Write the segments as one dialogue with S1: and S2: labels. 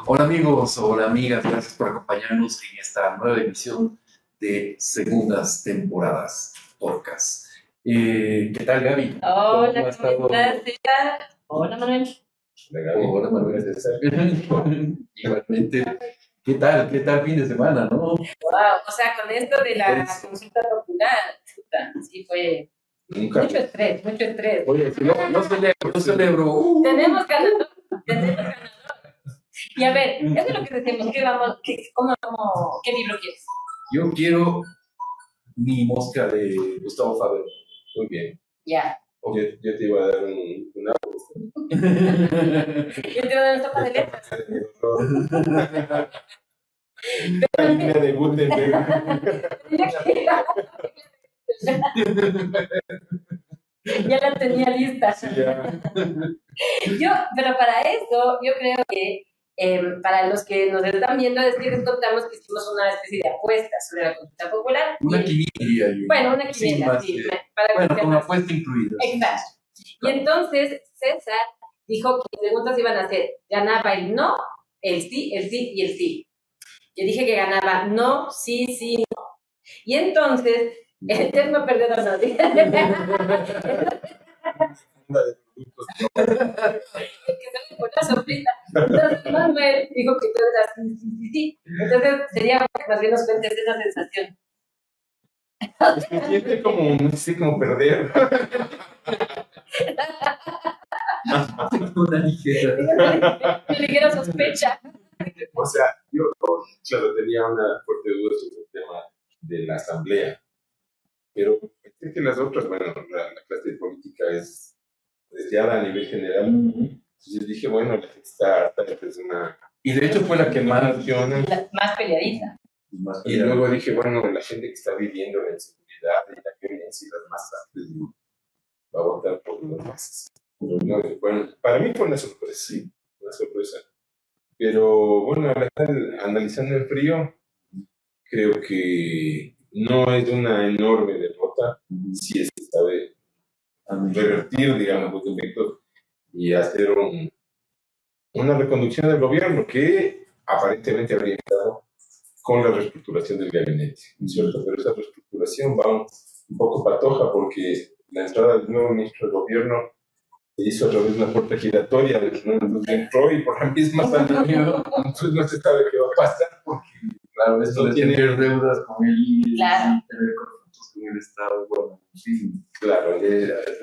S1: Hola amigos, hola amigas, gracias por acompañarnos en esta nueva emisión de Segundas Temporadas Podcast. ¿Qué tal, Gaby?
S2: Hola,
S1: ¿Cómo has estado?
S2: Gracias. Hola, Manuel.
S1: Hola, Manuel. Igualmente. ¿Qué tal fin de semana, no?
S2: Wow, o sea, con esto de la consulta popular, puta, sí fue mucho estrés.
S1: Oye, no celebro.
S2: Tenemos ganador. Y a ver, eso es lo que decimos, ¿qué libro quieres?
S1: Yo quiero mi mosca de Gustavo Faber.
S3: Muy bien.
S2: Ya.
S3: Yo te iba a dar una.
S2: Yo te voy a dar una sopa de letras.
S3: La línea de Gutenberg.
S2: Ya la tenía lista.
S3: Sí, ya.
S2: Pero para eso, yo creo que para los que nos están viendo, es que les contamos que hicimos una especie de apuesta sobre la consulta popular.
S1: Una quiniela, yo.
S2: Bueno, una quiniela, sí.
S1: Bueno, con apuesta incluida.
S2: Exacto. Y entonces César dijo que las preguntas iban a ser, ganaba el no, el sí y el sí. Yo dije que ganaba no, sí, no. Y entonces, el eterno perdedor no dice. Que sale con una sorpresa. Entonces Manuel dijo que todo era sí. Entonces sería que más bien nos cuentes esa sensación.
S3: Se siente como perder.
S1: Una
S2: ligera sospecha.
S3: O sea, yo claro, tenía una fuerte duda sobre el tema de la asamblea, pero es que las otras, bueno, la clase de política es deseada a nivel general. Entonces dije, bueno, la gente está harta, es una...
S1: Y de hecho fue la que más
S2: más peleadita.
S3: Y luego dije, bueno, la gente que está viviendo la inseguridad y la violencia y las masas, pues, va a votar por los masas. No, bueno, para mí fue una sorpresa, sí, una sorpresa. Pero bueno, analizando en frío, creo que no es una enorme derrota si es que sabe revertir, digamos, los efectos y hacer una reconducción del gobierno que aparentemente habría estado con la reestructuración del gabinete, ¿no es cierto? Pero esa reestructuración va un poco patoja porque la entrada del nuevo ministro de gobierno se hizo a través de una puerta giratoria, ¿no? Entonces entró y por la misma salida, entonces no se sabe qué va a pasar porque,
S1: claro, esto
S3: no
S1: de
S3: tiene
S1: tener deudas con él y
S2: claro.
S1: tener conflictos con el Estado, bueno, en fin,
S3: claro,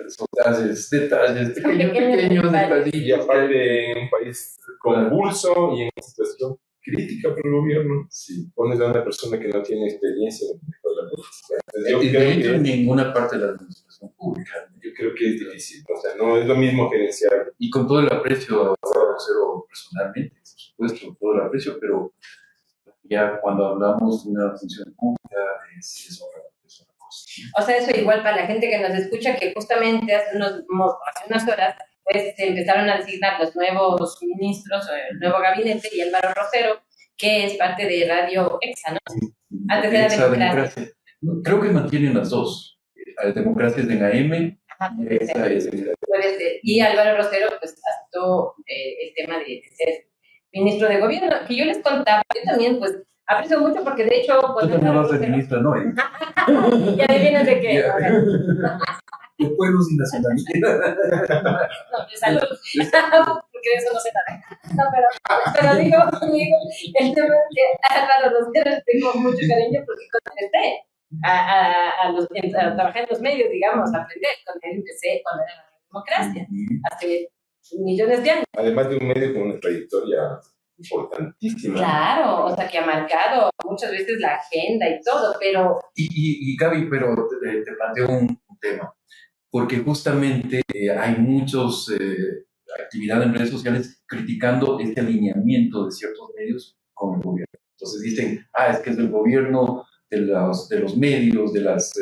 S1: son detalles, pequeños detalles.
S3: Y aparte un país convulso y en una situación crítica para el gobierno, pones a una persona que no tiene experiencia en la política.
S1: Yo creo que en ninguna parte de la administración pública.
S3: Yo creo que es difícil, o sea, no es lo mismo gerenciar.
S1: Y con todo el aprecio a Rosero personalmente, por supuesto, todo el aprecio, pero ya cuando hablamos de una función pública es otra cosa.
S2: O sea, eso igual para la gente que nos escucha, que justamente hace unas horas pues se empezaron a designar los nuevos ministros, el nuevo gabinete, y Álvaro Rosero, que es parte de Radio Exa, ¿no? Antes era Democracia.
S1: Creo que mantienen las dos. Democracia es de la M.
S2: Ajá,
S1: Exa es
S2: puede ser. Y Álvaro Rosero pues aceptó el tema de ser ministro de gobierno, que yo les contaba, yo también pues aprecio mucho porque de hecho...
S1: Tú también vas a ser ministra, ¿no?
S2: Y adivinen de qué.
S1: De pueblos y nacionalidad.
S2: No, de salud. Porque de eso no sé nada. No, pero digo, el tema es que a los dos tengo mucho cariño porque contesté a trabajar en los medios, digamos, a aprender. Con él empecé cuando era la democracia, hace millones de años.
S3: Además de un medio con una trayectoria importantísima.
S2: Claro, o sea, que ha marcado muchas veces la agenda y todo, pero...
S1: Y Gaby, pero te planteo un tema, porque justamente hay muchos actividades en redes sociales criticando este alineamiento de ciertos medios con el gobierno. Entonces dicen, es que es del gobierno, de los medios, de las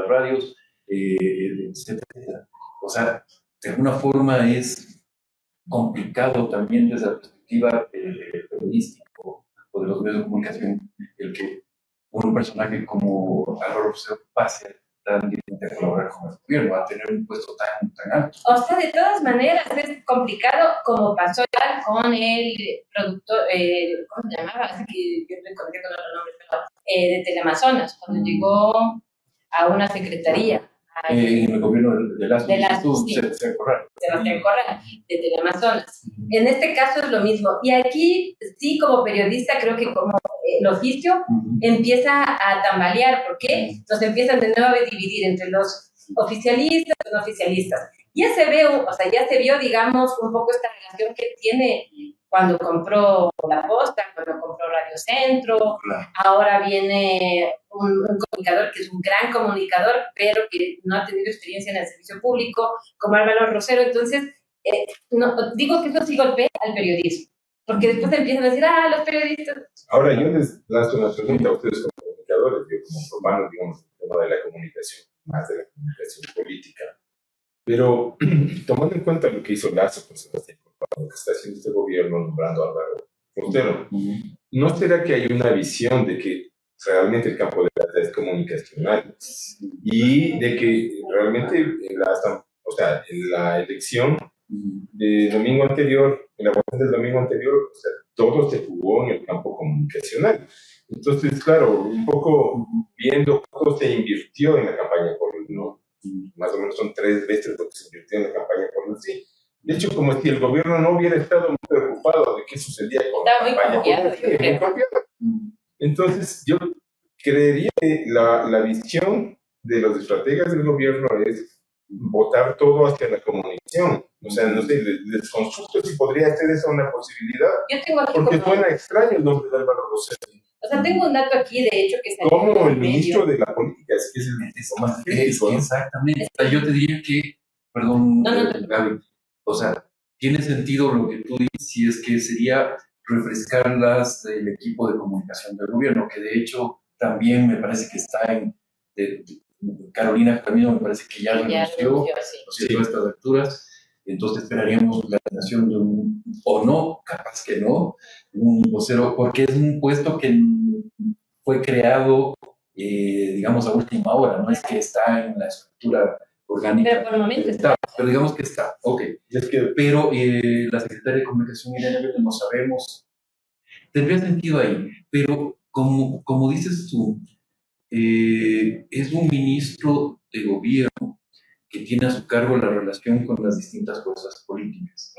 S1: radios, etcétera. O sea, de alguna forma es complicado también desde la perspectiva periodística o de los medios de comunicación el que un personaje como Álvaro Rosero pase tan distinta a colaborar con el gobierno, a tener un puesto tan alto.
S2: O sea, de todas maneras es complicado, como pasó ya con el productor, ¿cómo se llamaba? Así que yo le conté con otro nombre, pero de Teleamazonas, cuando llegó a una secretaría.
S1: En el gobierno de Lazo,
S2: sí.
S1: Sebastián Corral,
S2: de Teleamazonas. En este caso es lo mismo. Y aquí, sí, como periodista, creo que como el oficio empieza a tambalear, porque nos empiezan de nuevo a dividir entre los oficialistas y los no oficialistas. Ya se ve, o sea, ya se vio, digamos, un poco esta relación que tiene cuando compró La Posta, cuando compró Radio Centro.
S1: claro.
S2: Ahora viene un comunicador que es un gran comunicador, pero que no ha tenido experiencia en el servicio público, como Álvaro Rosero. Entonces, no, digo que eso sí golpea al periodismo, porque después empiezan a decir, los periodistas.
S3: Ahora, yo les lanzo una pregunta a ustedes como comunicadores, yo como urbanos, digamos, el tema de la comunicación, más de la comunicación política. Pero, tomando en cuenta lo que hizo Lazo con Sebastián Corral, lo que está haciendo este gobierno nombrando a Álvaro Rosero, ¿no será que hay una visión de que realmente el campo de la red es comunicacional y de que realmente en la elección del domingo anterior, en la votación del domingo anterior, o sea, todo se jugó en el campo comunicacional? Entonces, claro, un poco viendo cómo se invirtió en la campaña por el no, más o menos son 3 veces lo que se invirtió en la campaña por el sí. De hecho, como si el gobierno no hubiera estado muy preocupado de qué sucedía con la campaña por el sí. Muy confiado. Entonces, yo creería que la visión de los estrategas del gobierno es votar todo hacia la comunicación. O sea, no sé, les consulto si podría ser esa una posibilidad.
S2: Yo tengo aquí
S3: porque suena extraño el nombre de Álvaro Rosero.
S2: O sea, tengo un dato aquí, de hecho, que está
S3: como el ministro de la política, es que es el más crítico, ¿no?
S1: Exactamente. Yo te diría que, perdón, Gaby, o sea, tiene sentido lo que tú dices, si es que sería refrescarlas del equipo de comunicación del gobierno, que de hecho también me parece que está Carolina Camino, me parece que ya renunció, sí. A estas alturas. Entonces esperaríamos la creación de o no, capaz que no, un vocero, porque es un puesto que fue creado, digamos, a última hora, no es que está en la estructura orgánica.
S2: Pero por el momento está.
S1: Pero digamos que está, ok. Pero la secretaria de Comunicación, Irene Vélez, no sabemos. Tendría sentido ahí, pero como dices tú, es un ministro de gobierno que tiene a su cargo la relación con las distintas fuerzas políticas.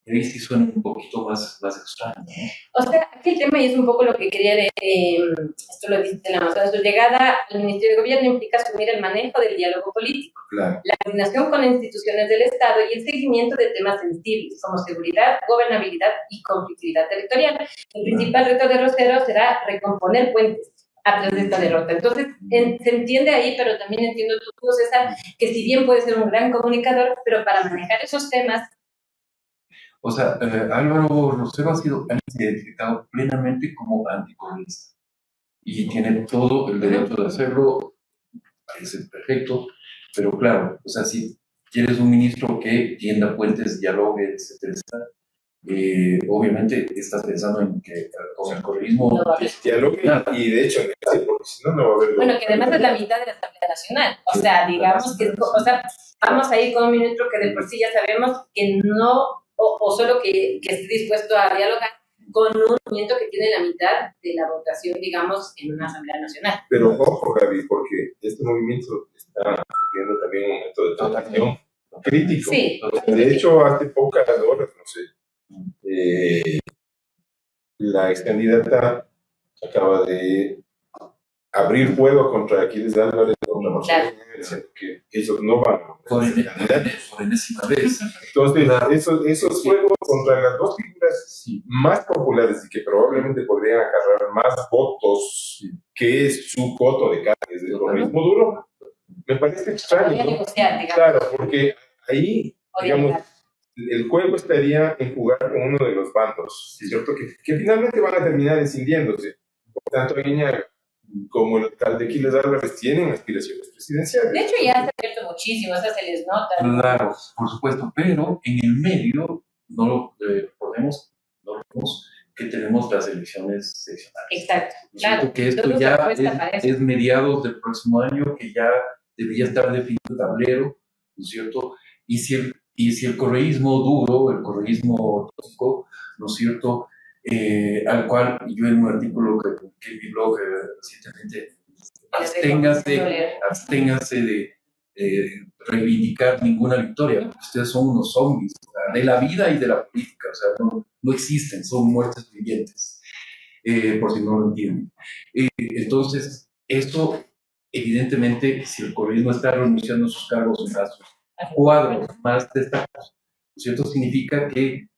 S1: Ahí sí suena un poquito más extraño, ¿no?
S2: O sea, aquí el tema, y es un poco lo que quería leer, esto lo dice Teleamazonas, su llegada al Ministerio de Gobierno implica asumir el manejo del diálogo político,
S1: claro,
S2: la coordinación con las instituciones del Estado y el seguimiento de temas sensibles como seguridad, gobernabilidad y conflictividad territorial. El principal reto de Rosero será recomponer puentes a través de esta derrota. Entonces, se entiende ahí, pero también entiendo tú, César, que si bien puede ser un gran comunicador, pero para manejar esos temas.
S1: O sea, Álvaro Rosero ha sido identificado plenamente como anticomunista y tiene todo el derecho de hacerlo, parece perfecto, pero claro, o sea, si quieres un ministro que tienda puentes, dialogue, etcétera, obviamente estás pensando en que con el correísmo
S2: no
S3: dialogue, y de hecho, porque si no, no va a haber.
S2: Bueno, que además es la mitad de la Asamblea Nacional. O sea, digamos que, o sea, vamos a ir con un ministro que de por sí ya sabemos que no, o solo que esté dispuesto a dialogar con un movimiento que tiene la mitad de la votación, digamos, en una Asamblea Nacional.
S3: Pero ojo, Gaby, porque este movimiento está sufriendo también un momento de transición crítico.
S2: Sí.
S3: De hecho, hace pocas horas, no sé, la ex candidata acaba de abrir fuego contra Aquiles Álvarez, contra Marcelo, diciendo que ellos no van
S1: por enésima vez.
S3: Entonces, esos fuegos contra las dos figuras más populares y que probablemente podrían acarrear más votos que su voto de Cáceres del correísmo duro, me parece extraño, ¿no? Claro, porque ahí, digamos, el juego estaría en jugar con uno de los bandos, ¿cierto? Que finalmente van a terminar escindiéndose. Por tanto, Guiñaga, como el alcalde Aquiles Álvarez, tienen aspiraciones presidenciales.
S2: De hecho, ya se ha abierto muchísimo, eso se les nota.
S1: Claro, por supuesto, pero en el medio no lo podemos que tenemos las elecciones seccionales.
S2: Exacto,
S1: ¿No es
S2: claro.
S1: cierto? Que esto
S2: Entonces,
S1: ya
S2: apuesta para eso.
S1: es mediados del próximo año, que ya debería estar definido el tablero, ¿no es cierto? Y si el correísmo duro, el correísmo tóxico, ¿no es cierto? Al cual yo en un artículo que publiqué en mi blog recientemente, absténgase de reivindicar ninguna victoria, porque ustedes son unos zombies, o sea, de la vida y de la política, o sea, no existen, son muertes vivientes, por si no lo entienden. Entonces, esto, evidentemente, si el correísmo está renunciando a sus cargos en casos cuadros más destacados, ¿no es cierto? Significa que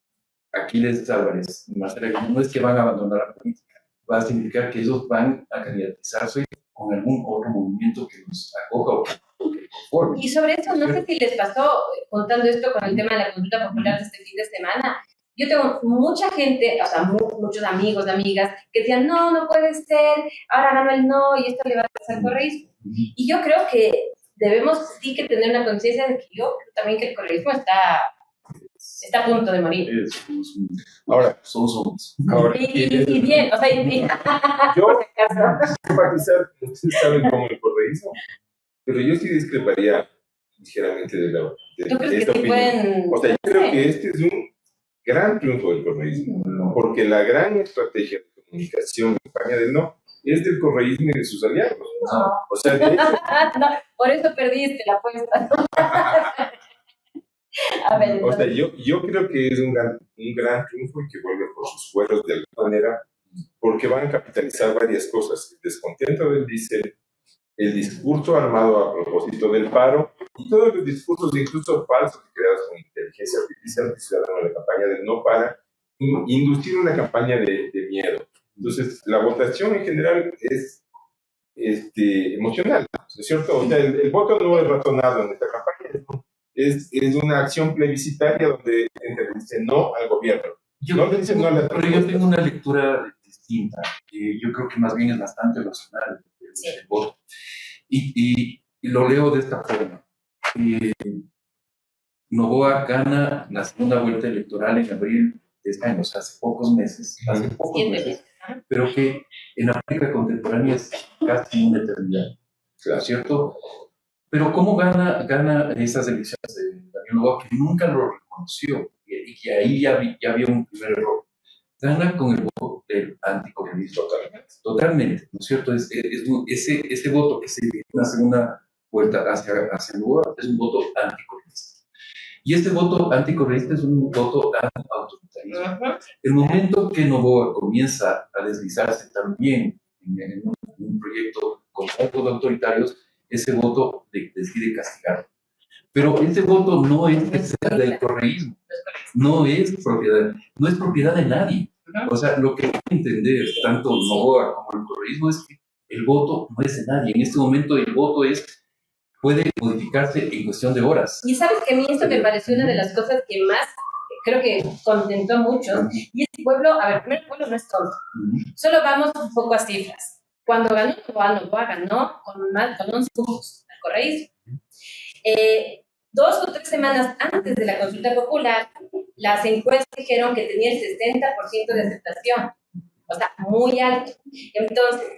S1: Aquiles Álvarez y Marcela no es que van a abandonar la política, va a significar que ellos van a candidatizarse con algún otro movimiento que los acoja o que conforme.
S2: Y sobre eso, no sé si les pasó, contando esto con el tema de la consulta popular de este fin de semana, yo tengo mucha gente, o sea, muchos amigos, amigas, que decían, no puede ser, ahora ganó el no y esto le va a pasar al correísmo. Y yo creo que debemos sí que tener una conciencia de que yo creo también que el correísmo está a punto de morir.
S3: Ahora,
S1: somos.
S2: Y bien, o sea,
S3: yo simpatizar, ustedes saben cómo el correísmo, pero yo sí discreparía ligeramente de
S2: ¿Tú crees
S3: esta
S2: que sí
S3: opinión.
S2: pueden?
S3: O sea, yo creo que este es un gran triunfo del correísmo, porque la gran estrategia de comunicación en España del no es del correísmo y de sus aliados.
S2: No.
S3: O sea, de hecho,
S2: no, por eso perdiste la apuesta. A ver,
S3: o sea, yo creo que es un gran triunfo y que vuelve por sus fueros de alguna manera, porque van a capitalizar varias cosas: el descontento del diésel, el discurso armado a propósito del paro y todos los discursos, incluso falsos, creados con inteligencia artificial que se dan en la campaña del no para inducir una campaña de miedo. Entonces, la votación en general es emocional, ¿no es cierto? O sea, el voto no es razonado en esta campaña, es una acción plebiscitaria donde dice no al gobierno.
S1: Pero yo tengo una lectura distinta, yo creo que más bien es bastante racional el voto. Y lo leo de esta forma. Noboa gana la segunda vuelta electoral en abril de este año, o sea, hace pocos meses, pero que en la práctica contemporánea es casi una eternidad, ¿no es cierto? Pero ¿cómo gana esas elecciones de Daniel Noboa, que nunca lo reconoció, y que ahí ya había un primer error? Gana con el voto del anticorreísmo, totalmente, ¿no es cierto? Ese voto que se dio en la segunda vuelta hacia Noboa es un voto anticorreísta. Y este voto anticorreísta es un voto anti-autoritarismo. El momento que Noboa comienza a deslizarse también en un proyecto con actos autoritarios, ese voto decide castigarlo. Pero ese voto no es del correísmo, no es propiedad de nadie. O sea, lo que hay que entender, tanto Noboa como el correísmo, es que el voto no es de nadie. En este momento el voto puede modificarse en cuestión de horas.
S2: Y sabes que a mí esto me pareció una de las cosas que más creo que contentó a muchos. Y este pueblo, a ver, primero el pueblo no es tonto. Solo vamos un poco a cifras. Cuando ganó Noboa ganó con 11 puntos al correísmo. 2 o 3 semanas antes de la consulta popular, las encuestas dijeron que tenía el 60% de aceptación. O sea, muy alto. Entonces,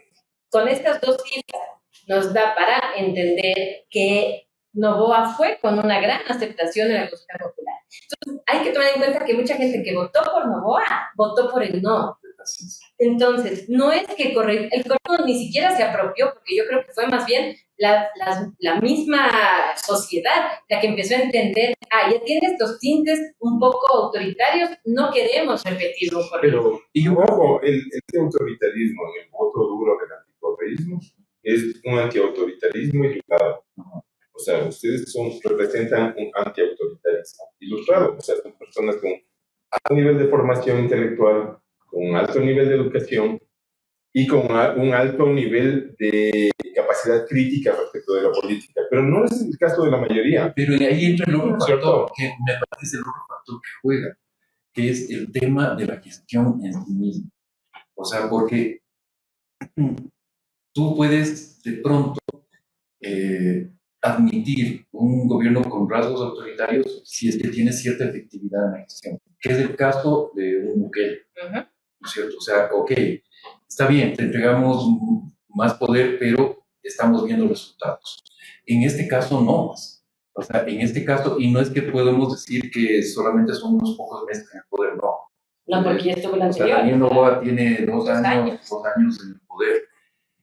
S2: con estas dos cifras, nos da para entender que Noboa fue con una gran aceptación en la consulta popular. Entonces, hay que tomar en cuenta que mucha gente que votó por Noboa, votó por el no. Entonces, no es que el correísmo ni siquiera se apropió, porque yo creo que fue más bien la misma sociedad la que empezó a entender, ya tiene estos tintes un poco autoritarios, no queremos repetirlo.
S3: Pero, y ojo, este autoritarismo en el voto duro del anticorreísmo es un antiautoritarismo ilustrado. O sea, ustedes representan un antiautoritarismo ilustrado. O sea, son personas con alto nivel de formación intelectual, con un alto nivel de educación y con un alto nivel de capacidad crítica respecto de la política. Pero no es el caso de la mayoría.
S1: Pero ahí entra el otro factor, que me parece el otro factor que juega, que es el tema de la gestión en sí mismo. O sea, porque tú puedes de pronto admitir un gobierno con rasgos autoritarios si es que tiene cierta efectividad en la gestión, que es el caso de un Bukele. ¿no es cierto? O sea, ok, está bien, te entregamos más poder, pero estamos viendo resultados. En este caso, no. O sea, en este caso, y no es que podemos decir que solamente son unos pocos meses en el poder, no.
S2: No, porque ya estuvo el
S1: O sea,
S2: anterior.
S1: Daniel Noboa tiene dos
S2: Dos
S1: años en el poder,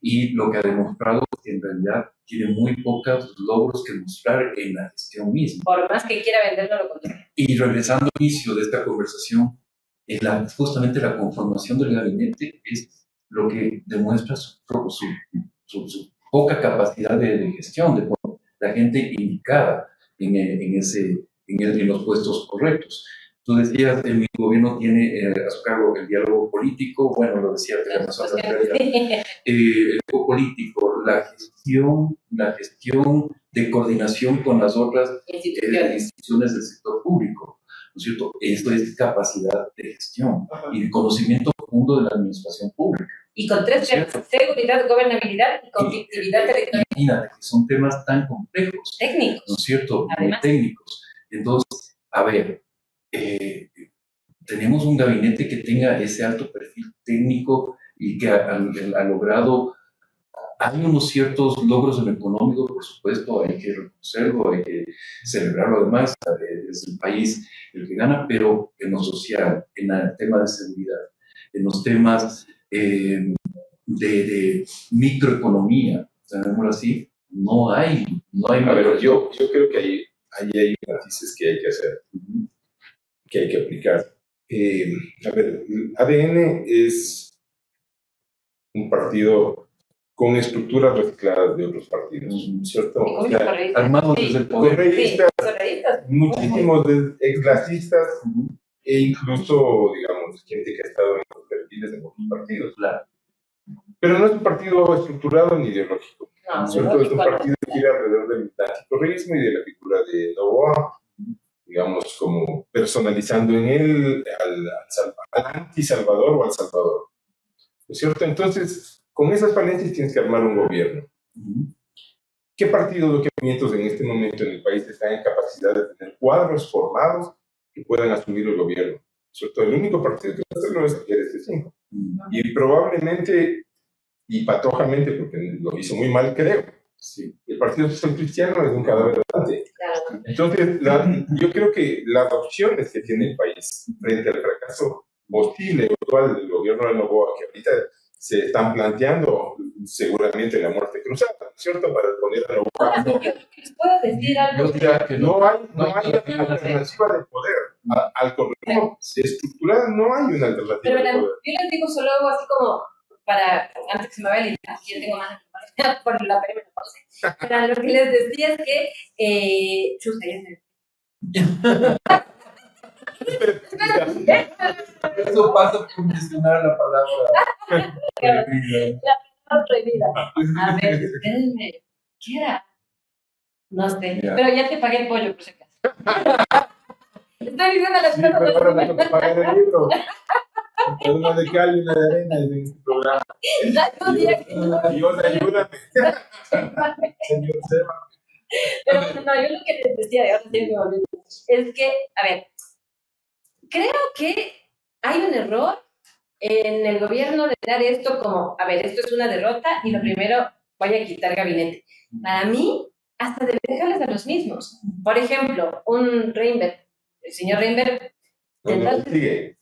S1: y lo que ha demostrado es que en realidad tiene muy pocos logros que mostrar en la gestión misma.
S2: Por más que quiera venderlo, lo contrario.
S1: Y regresando al inicio de esta conversación, justamente la conformación del gabinete es lo que demuestra su poca capacidad de gestión, de poner la gente indicada en los puestos correctos. Tú decías, mi gobierno tiene a su cargo el diálogo político, bueno, lo decía el diálogo político, la gestión de coordinación con las otras instituciones del sector público, ¿no es cierto? Esto es capacidad de gestión y conocimiento profundo de la administración pública.
S2: Y con tres temas: seguridad, gobernabilidad y conflictividad territorial.
S1: Imagínate que son temas tan complejos.
S2: Técnicos.
S1: ¿No es cierto?
S2: Además.
S1: Muy técnicos. Entonces, a ver, tenemos un gabinete que tenga ese alto perfil técnico y que ha logrado. Hay unos ciertos logros en lo económico, por supuesto, hay que reconocerlo, hay que celebrarlo. Además, es el país el que gana, pero en lo social, en el tema de seguridad, en los temas de microeconomía, llamémoslo así, no hay.
S3: A ver, yo creo que ahí hay matices que hay que hacer, que hay que aplicar. A ver, ADN es un partido con estructuras recicladas de otros partidos, ¿cierto?
S2: O sea,
S1: armados desde el poder.
S3: Correístas, muchísimos exlacistas e incluso, digamos, gente que ha estado en los perfiles de otros partidos.
S1: Claro.
S3: Pero no es un partido estructurado ni ideológico.
S2: No,
S3: ¿Cierto? Es un partido que gira alrededor del anticorreísmo y de la figura de Noboa, digamos, como personalizando en él al anti-Salvador o al Salvador. ¿No es cierto? Entonces, con esas falencias tienes que armar un gobierno. ¿Qué partidos o qué movimientos en este momento en el país están en capacidad de tener cuadros formados que puedan asumir el gobierno? ¿Cierto? El único partido que puede hacerlo es el GDC5. Y probablemente, y patojamente, porque lo hizo muy mal, creo, sí, el Partido Social Cristiano es un cadáver andante.
S2: Claro.
S3: Entonces, yo creo que las opciones que tiene el país frente al fracaso hostil eventual del gobierno de Noboa, que ahorita se están planteando seguramente la muerte cruzada, ¿cierto? Para poner a Noboa.
S2: Ahora, yo creo que les puedo decir algo.
S3: Yo diría que no hay alternativa de poder. Al correísmo estructural no hay una alternativa
S2: Pero
S3: de
S2: verán,
S3: poder.
S2: yo les digo solo algo así como para, antes que se me vaya la idea, yo tengo más por la perimenopausia. Pero lo que les decía es que, chuta, ya se
S1: Eso pasa por mencionar la palabra prohibida.
S2: La palabra prohibida. A ver, espérenme. ¿Qué era? No sé.
S1: Ya.
S2: Pero ya te pagué el pollo, por si acaso. Estoy diciendo las
S3: Sí,
S2: cosas.
S3: pero ahora me toca pagar el libro. Una de cal y una de arena en este programa. Dios, ayúdame. Señor Seba.
S2: Pero no, yo lo que les decía, ahora sí me olvidé, es que, a ver, creo que hay un error en el gobierno de dar esto como, a ver, esto es una derrota y lo primero, voy a quitar gabinete. Para mí, hasta debe dejarles a los mismos. Por ejemplo, un Reinberg, el señor Reinberg.
S3: No, sigue.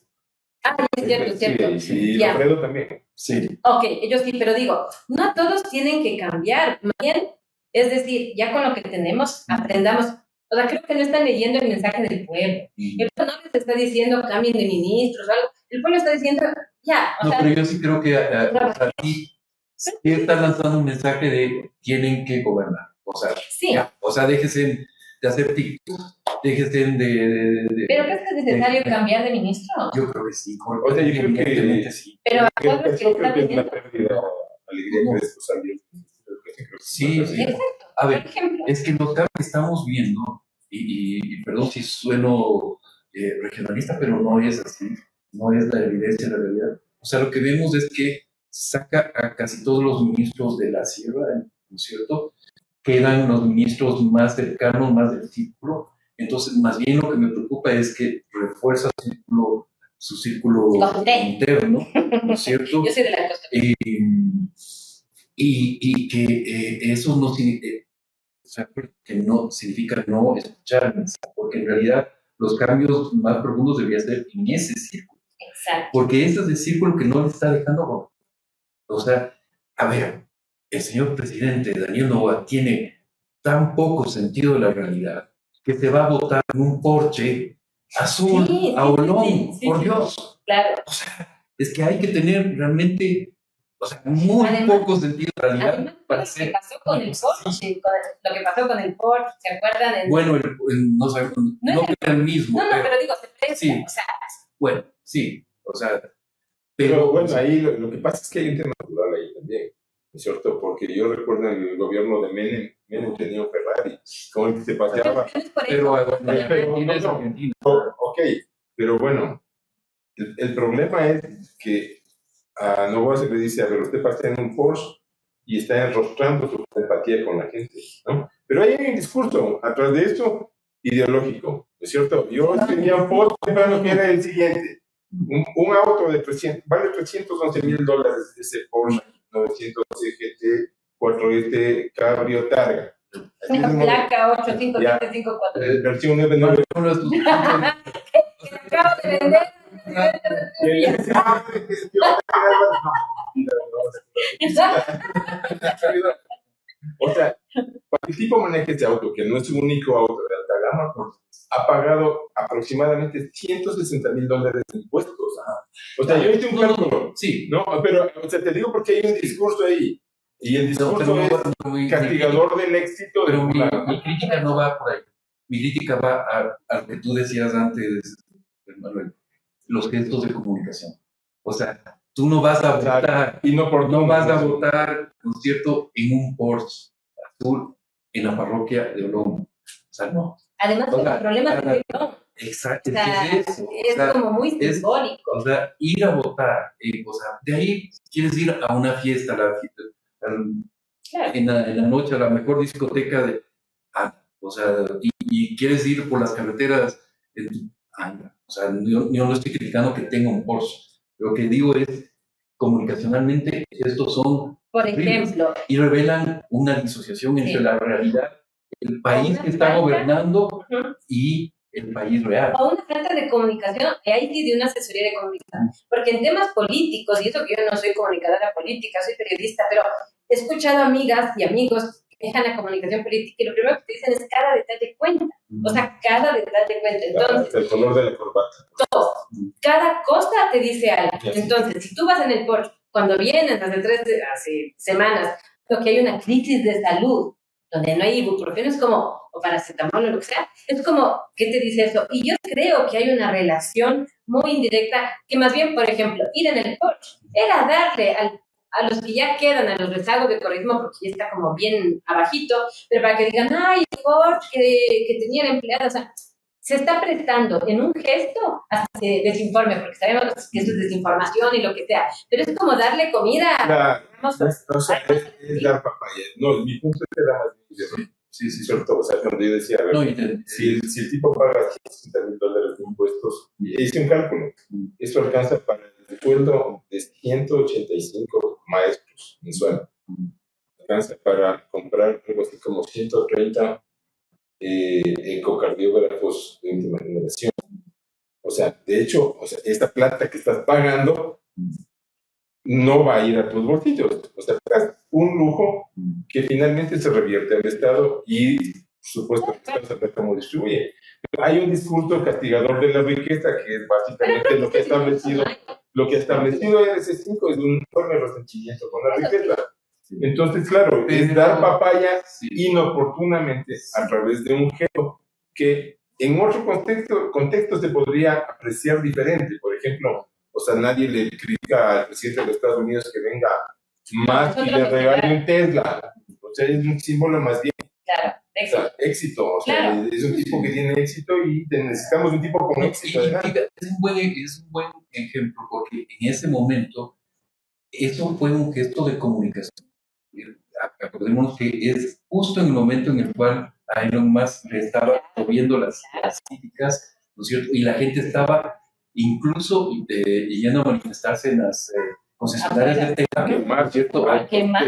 S2: Ah, es cierto, es cierto.
S3: Sí, y
S2: Ya.
S3: Alfredo también.
S1: Sí.
S2: Ok, ellos sí, pero digo, no todos tienen que cambiar. Más bien, es decir, ya con lo que tenemos, aprendamos. O sea, creo que no están leyendo el mensaje del pueblo. El pueblo no les está diciendo cambien de ministros o algo. El pueblo está diciendo, ya, o
S1: No,
S2: sea,
S1: pero yo sí creo que aquí sí está lanzando un mensaje de tienen que gobernar. O sea,
S2: sí.
S1: ya, o sea, déjense de hacer TikTok, déjense de
S2: ¿Pero crees que es necesario cambiar de ministro?
S1: Yo creo que sí.
S3: O sea, yo creo que
S1: evidentemente sí.
S2: Pero a
S3: creo
S2: todos
S3: que
S2: los que
S3: eso creo
S2: están
S3: que es una
S2: diciendo.
S3: pérdida alegría que después salió.
S1: Sí, sí.
S2: Exacto.
S1: A ver,
S2: Por ejemplo.
S1: es que lo que estamos viendo, y perdón si sueno regionalista, pero no es así, no es la evidencia de la realidad. O sea, lo que vemos es que saca a casi todos los ministros de la sierra, ¿no es cierto? Quedan los ministros más cercanos, más del círculo. Entonces, más bien lo que me preocupa es que refuerza su círculo
S2: Costé.
S1: interno, ¿no es cierto?
S2: Yo soy de la costa.
S1: Y que eso no significa, o sea, que no significa no escuchar el mensaje, porque en realidad los cambios más profundos deberían ser en ese círculo.
S2: Exacto.
S1: Porque ese es el círculo que no le está dejando. O sea, a ver, el señor presidente Daniel Noboa tiene tan poco sentido de la realidad que se va a votar en un Porsche azul a Olón, por Dios.
S2: Claro.
S1: O sea, es que hay que tener realmente, o sea, muy
S2: Además,
S1: poco sentido de la realidad
S2: además,
S1: para
S2: lo que
S1: ser.
S2: pasó con el Porsche, lo que pasó con el Porsche, ¿se acuerdan?
S1: Bueno, no sabemos, no era el mismo.
S2: No, pero digo, se presta,
S1: sí.
S2: O sea,
S1: bueno, sí, o sea.
S3: Pero bueno, ahí lo que pasa es que hay un tema natural ahí también, ¿no es cierto? Porque yo recuerdo en el gobierno de Menem tenía un Ferrari, con el que se paseaba.
S1: Pero Argentina es Argentina.
S3: Ok, pero bueno, el problema es que a Novoa se le dice, a ver, usted pasea en un Porsche y está enrostrando su empatía con la gente, ¿no? Pero hay un discurso atrás de esto ideológico, ¿no es cierto? Yo tenía un post temprano que era el siguiente. Un auto de 300, vale $311,000 ese Porsche 911 GT 4S Cabrio Targa.
S2: Una placa 85754.
S3: Versión 99.
S2: Que acabo de vender.
S3: O sea, para el tipo maneja ese auto, que no es su único auto de alta gama, ha pagado aproximadamente $160,000 de impuestos. O sea, yo hice un cálculo.
S1: Sí.
S3: No, pero, o sea, te digo porque hay un discurso ahí. Y el discurso es castigador del éxito.
S1: Pero mi crítica no va por ahí. Mi crítica va a lo que tú decías antes, Manuel, los gestos de comunicación. O sea, tú no vas a votar, no vas a votar, ¿no es cierto?, en un Porsche azul en la parroquia de Olón. O sea, no.
S2: Además, el problema es que no.
S1: Exacto,
S2: o sea, es como muy simbólico.
S1: O sea, ir a votar, o sea, de ahí quieres ir a una fiesta, claro. en la noche a la mejor discoteca de o sea, y quieres ir por las carreteras, o sea, yo no estoy criticando que tenga un Porsche, lo que digo es, comunicacionalmente, estos son
S2: por ejemplo,
S1: y revelan una disociación entre la realidad, el país que está gobernando y el país real.
S2: O una falta de comunicación, y ahí sí de una asesoría de comunicación, porque en temas políticos, y eso que yo no soy comunicadora política, soy periodista, pero he escuchado amigas y amigos que dejan la comunicación política y lo primero que te dicen es cada detalle cuenta, o sea, cada detalle cuenta. Entonces,
S3: el color de la corbata.
S2: Todo, cada cosa te dice algo. Entonces, si tú vas en el Porsche, cuando vienes hace semanas, lo que hay una crisis de salud, donde no hay ibuprofeno, es como, o paracetamol o lo que sea, es como, ¿qué te dice eso? Y yo creo que hay una relación muy indirecta, que más bien, por ejemplo, ir en el Porsche era darle a los que ya quedan, a los rezagos de correísmo, porque ya está como bien abajito, pero para que digan, ay, el Porsche que tenía la empleada, o sea, se está prestando en un gesto hasta se desinforme, porque sabemos que eso es desinformación y lo que sea, pero es como darle comida.
S3: O sea, es dar papaya. No, mi punto es que era más bien. Sí, cierto. O sea, cuando yo decía, a ver, si el tipo paga $160,000 de impuestos, hice un cálculo, esto alcanza para el sueldo de 185 maestros mensuales. Alcanza para comprar algo así como 130 ecocardiógrafos de última generación. O sea, de hecho, esta plata que estás pagando no va a ir a tus bolsillos. O sea, es un lujo que finalmente se revierte al Estado y, por supuesto, el Estado sabe cómo distribuye. Pero hay un discurso castigador de la riqueza que es básicamente lo que ha establecido el S5 es un enorme resentimiento con la riqueza. Entonces, claro, es dar papaya inoportunamente a través de un gesto que en otro contexto se podría apreciar diferente. Por ejemplo, o sea, nadie le critica al presidente de los Estados Unidos que venga más y le regale un Tesla. O sea, es un símbolo más bien.
S2: Claro, éxito.
S3: O sea, éxito. O sea, es un tipo que tiene éxito y necesitamos un tipo con éxito.
S1: Es un buen ejemplo porque en ese momento eso fue un gesto de comunicación. Acordémonos que es justo en el momento en el cual a Elon Musk le estaba moviendo las críticas, ¿no es cierto? Y la gente estaba incluso yendo a manifestarse en las concesionarias de Tesla.
S3: ¿Qué más, cierto?
S2: ¿Qué más?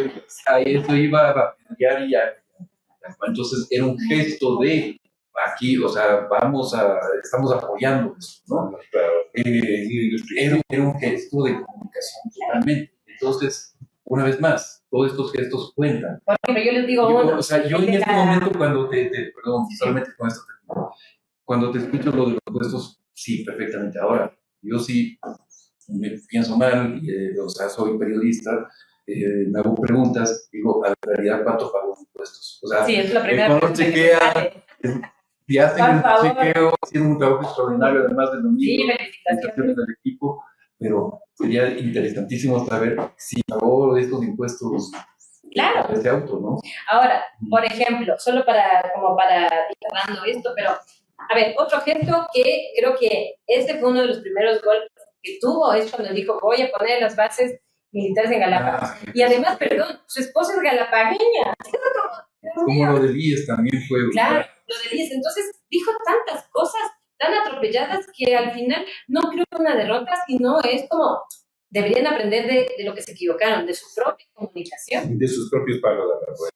S1: A eso iba a pelear y entonces era un gesto de aquí, o sea, estamos apoyando eso, ¿no? Era un gesto de comunicación totalmente. Entonces, una vez más, todos estos gestos cuentan.
S2: Pero yo les digo uno.
S1: O sea, yo en este momento cuando perdón, solamente con esto termino. Cuando te escucho lo de los puestos, sí, perfectamente. Ahora, yo sí me pienso mal, o sea, soy periodista, me hago preguntas, digo, a la realidad, ¿cuánto pago los impuestos? O sea,
S2: Sí, es la primera
S1: cuando
S2: pregunta que
S1: chequea,
S2: sale.
S1: si hacen el chequeo, tienen un trabajo extraordinario, además de lo
S2: Sí,
S1: mismo,
S2: felicitaciones.
S1: del equipo, pero sería interesantísimo saber si pagó estos impuestos
S2: Claro.
S1: ese auto, ¿no?
S2: Ahora, por ejemplo, solo como para ir cerrando esto, pero, a ver, otro gesto que creo que este fue uno de los primeros golpes que tuvo es cuando dijo, voy a poner las bases militares en Galápagos. Y además, perdón, su esposa es galapagueña.
S1: Como lo del IES también fue.
S2: Claro, lo del IES. Entonces, dijo tantas cosas tan atropelladas que al final no creo que una derrota, sino es como deberían aprender de lo que se equivocaron, de su propia comunicación.
S3: De sus propios palos de la rueda.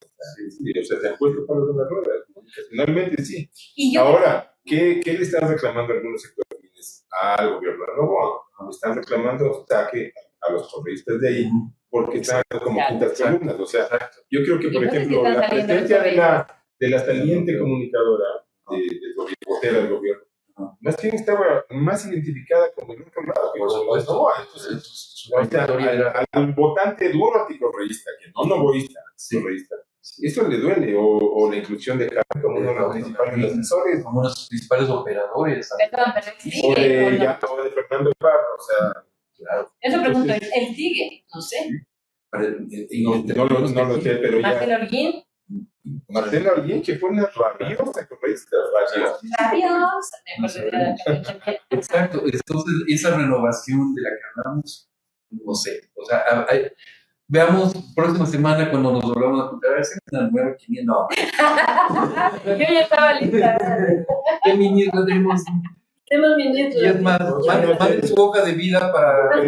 S3: Sí, o sea, se han puesto palos de la rueda. Finalmente sí. Ahora, ¿qué le están reclamando algunos sectores al gobierno de Novoa? Están reclamando saque a los correístas de ahí porque están como quintas columnas. O sea, yo creo que, por ejemplo, la presencia de la saliente comunicadora del gobierno, del gobierno, más bien estaba más identificada con el otro lado que con los Novoa. Entonces, al votante duro anticorreísta, que no novoísta, correísta, eso le duele, o la inclusión de Carmen como uno de los principales asesores,
S1: como uno de los principales operadores.
S2: Perdón, pero él sigue.
S3: O de Fernando Ibarra, o sea,
S1: claro.
S2: Eso pregunto, ¿él sigue? No sé.
S3: No lo sé, pero
S2: Marcelo Holguín.
S3: Marcelo Holguín, que fue una rabiosa correísta.
S1: Exacto, entonces esa renovación de la que hablamos, no sé, o sea, veamos próxima semana cuando nos volvamos a juntar, a ver si es una nueva 500, no.
S2: Yo ya estaba lista.
S1: ¿Qué ministro tenemos?
S2: Tenemos ministros.
S1: Y es más, manden su hoja de vida para...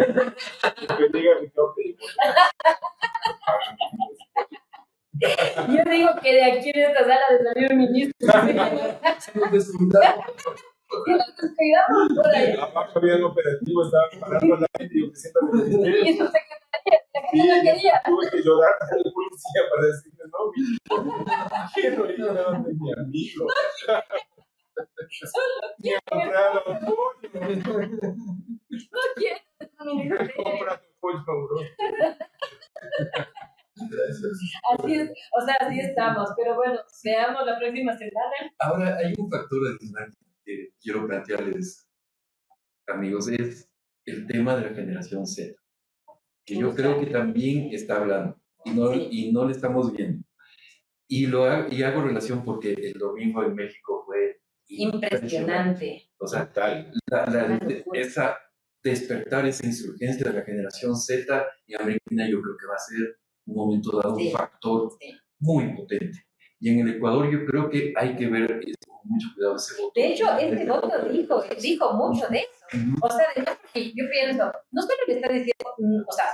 S2: Yo digo que de aquí en esta sala de salir un ministro. Y nos descuidamos por ahí.
S3: Había un operativo, estaba parando la gente y ofreciendo.
S2: Y su secretaria, la gente no quería.
S3: Tuve que llorar a la policía para decirle, no, quiero ir a donde mi amigo.
S2: Quiero
S3: comprar pollo.
S2: No quiero.
S3: Compra tu pollo, bro.
S2: Así es, o sea, así estamos. Pero bueno, veamos la próxima semana.
S1: Ahora, hay un factor adicional que quiero plantearles, amigos, es el tema de la generación Z, que yo creo que también está hablando y no le estamos viendo. Y hago relación porque el domingo en México fue
S2: impresionante.
S1: O sea, despertar esa insurgencia de la generación Z y Argentina, yo creo que va a ser un momento dado un factor muy potente. Y en el Ecuador yo creo que hay que ver con mucho cuidado ese voto.
S2: De hecho, este voto dijo mucho de eso. O sea, porque yo pienso, no solo le está diciendo, o sea,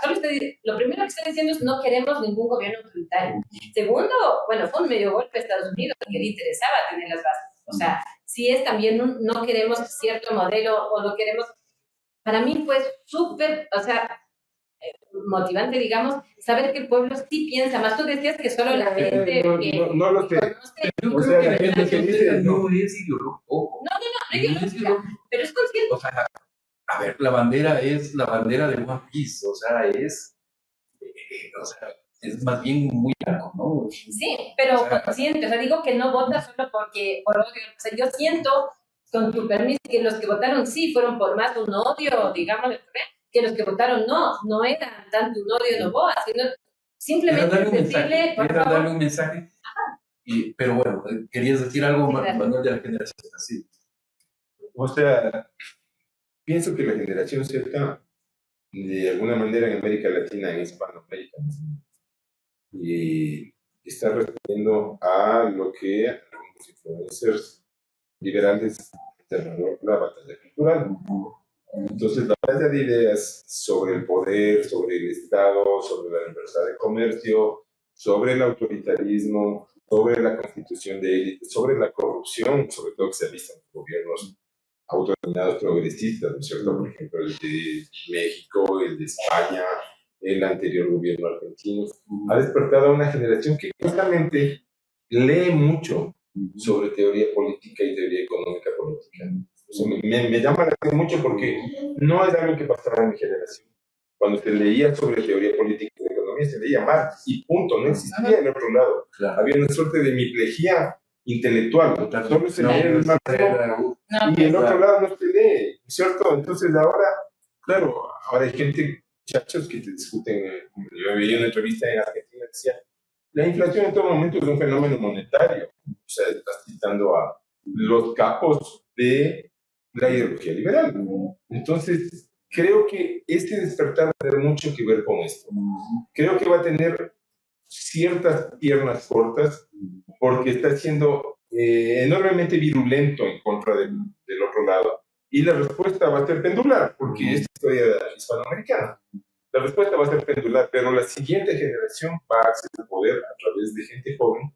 S2: lo primero que está diciendo es no queremos ningún gobierno autoritario. Segundo, bueno, fue un medio golpe a Estados Unidos que le interesaba tener las bases. O sea, si es también no queremos cierto modelo o no queremos, para mí fue súper, o sea, motivante, digamos, saber que el pueblo sí piensa más. Tú decías que solo la gente
S3: no lo sé.
S1: Yo creo que la gente que dice no es ideológico.
S2: No es ideológica, pero es consciente.
S1: O sea, a ver, la bandera es la bandera de One Piece, o sea, es más bien muy largo, ¿no?
S2: Sí, pero consciente, o sea, digo que no vota solo por odio. O sea, yo siento, con tu permiso, que los que votaron sí fueron por más un odio, digamos, que los que votaron no era tanto un odio Novoa, sino simplemente decirle, por favor.
S1: Darle un mensaje. Pero bueno, querías decir algo, Manuel, de la generación así.
S3: O sea, pienso que la generación Z, de alguna manera en América Latina, en Hispanoamérica, y está respondiendo a lo que algunos influencers liberales llamaron la batalla cultural. Entonces, la batalla de ideas sobre el poder, sobre el Estado, sobre la libertad de comercio, sobre el autoritarismo, sobre la constitución de élites, sobre la corrupción, sobre todo que se ha visto en los gobiernos autodeterminados progresistas, ¿no es cierto? Por ejemplo, el de México, el de España, el anterior gobierno argentino, ha despertado a una generación que justamente lee mucho sobre teoría política y teoría económica política. O sea, me llama la atención mucho porque no es algo que pasaba en mi generación. Cuando se leía sobre teoría política y economía, se leía Marx y punto, no existía el otro lado.
S1: Claro.
S3: Había una suerte de miplejía intelectual, solo se leía el marxismo y el otro lado no se lee, ¿cierto? Entonces ahora, claro, ahora hay gente, muchachos, que te discuten. Yo veía una entrevista en Argentina, decía, la inflación en todo momento es un fenómeno monetario. O sea, estás citando a los capos de la ideología liberal. Entonces, creo que este despertar va a tener mucho que ver con esto. Creo que va a tener ciertas piernas cortas porque está siendo enormemente virulento en contra del otro lado. Y la respuesta va a ser pendular, porque es historia hispanoamericana. La respuesta va a ser pendular, pero la siguiente generación va a acceder al poder a través de gente joven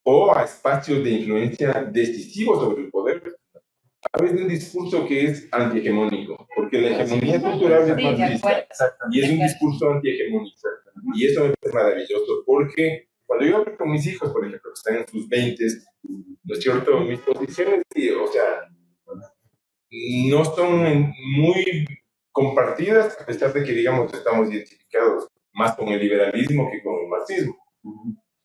S3: o a espacios de influencia decisivos sobre el poder a través de un discurso que es antihegemónico, porque la hegemonía cultural es marxista y es un discurso antihegemónico. Y eso me parece maravilloso, porque cuando yo hablo con mis hijos, por ejemplo, que están en sus 20s, ¿no es cierto? Mis posiciones, o sea, no son muy compartidas, a pesar de que, digamos, estamos identificados más con el liberalismo que con el marxismo.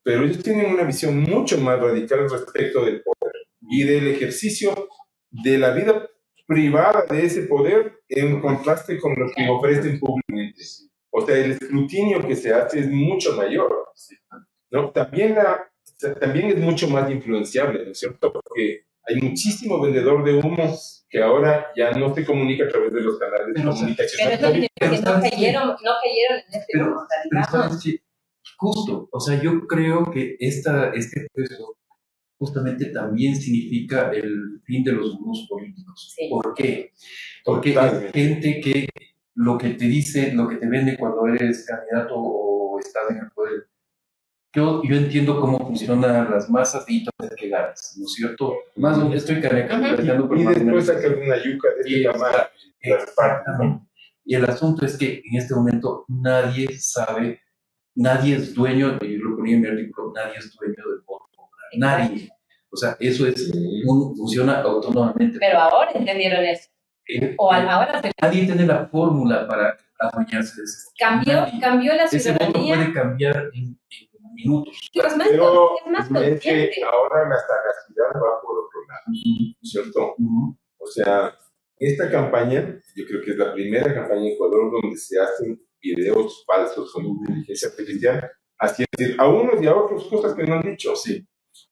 S3: Pero ellos tienen una visión mucho más radical respecto del poder y del ejercicio de la vida privada de ese poder en contraste con lo que ofrecen públicamente. O sea, el escrutinio que se hace es mucho mayor, ¿no? También es mucho más influenciable, ¿no es cierto? Porque hay muchísimo vendedor de humo que ahora ya no se comunica a través de los canales de comunicación.
S2: Pero es que no cayeron en este
S1: pero sabes que justo, o sea, yo creo que este proceso justamente también significa el fin de los grupos políticos.
S2: Sí.
S1: ¿Por qué? Porque es gente que lo que te dice, lo que te vende cuando eres candidato o estás en el poder. Yo entiendo cómo funcionan las masas y entonces que ganas, ¿no es cierto? Más o menos estoy cargando
S3: y después sacar una yuca de este tamaño.
S1: Exactamente. Y el asunto es que en este momento nadie sabe, nadie es dueño, yo lo ponía en mi artículo, nadie es dueño del voto popular, nadie. O sea, eso es, funciona autónomamente.
S2: Pero ahora entendieron eso. O ahora
S1: nadie tiene la fórmula para adueñarse de ese voto. Cambió la ciudadanía. Ese voto puede cambiar en minutos.
S3: Pero es que ahora la sagacidad va por otro lado, ¿cierto? O sea, esta campaña, yo creo que es la primera campaña en Ecuador donde se hacen videos falsos con inteligencia artificial, así es decir, a unos y a otros cosas que no han dicho, sí.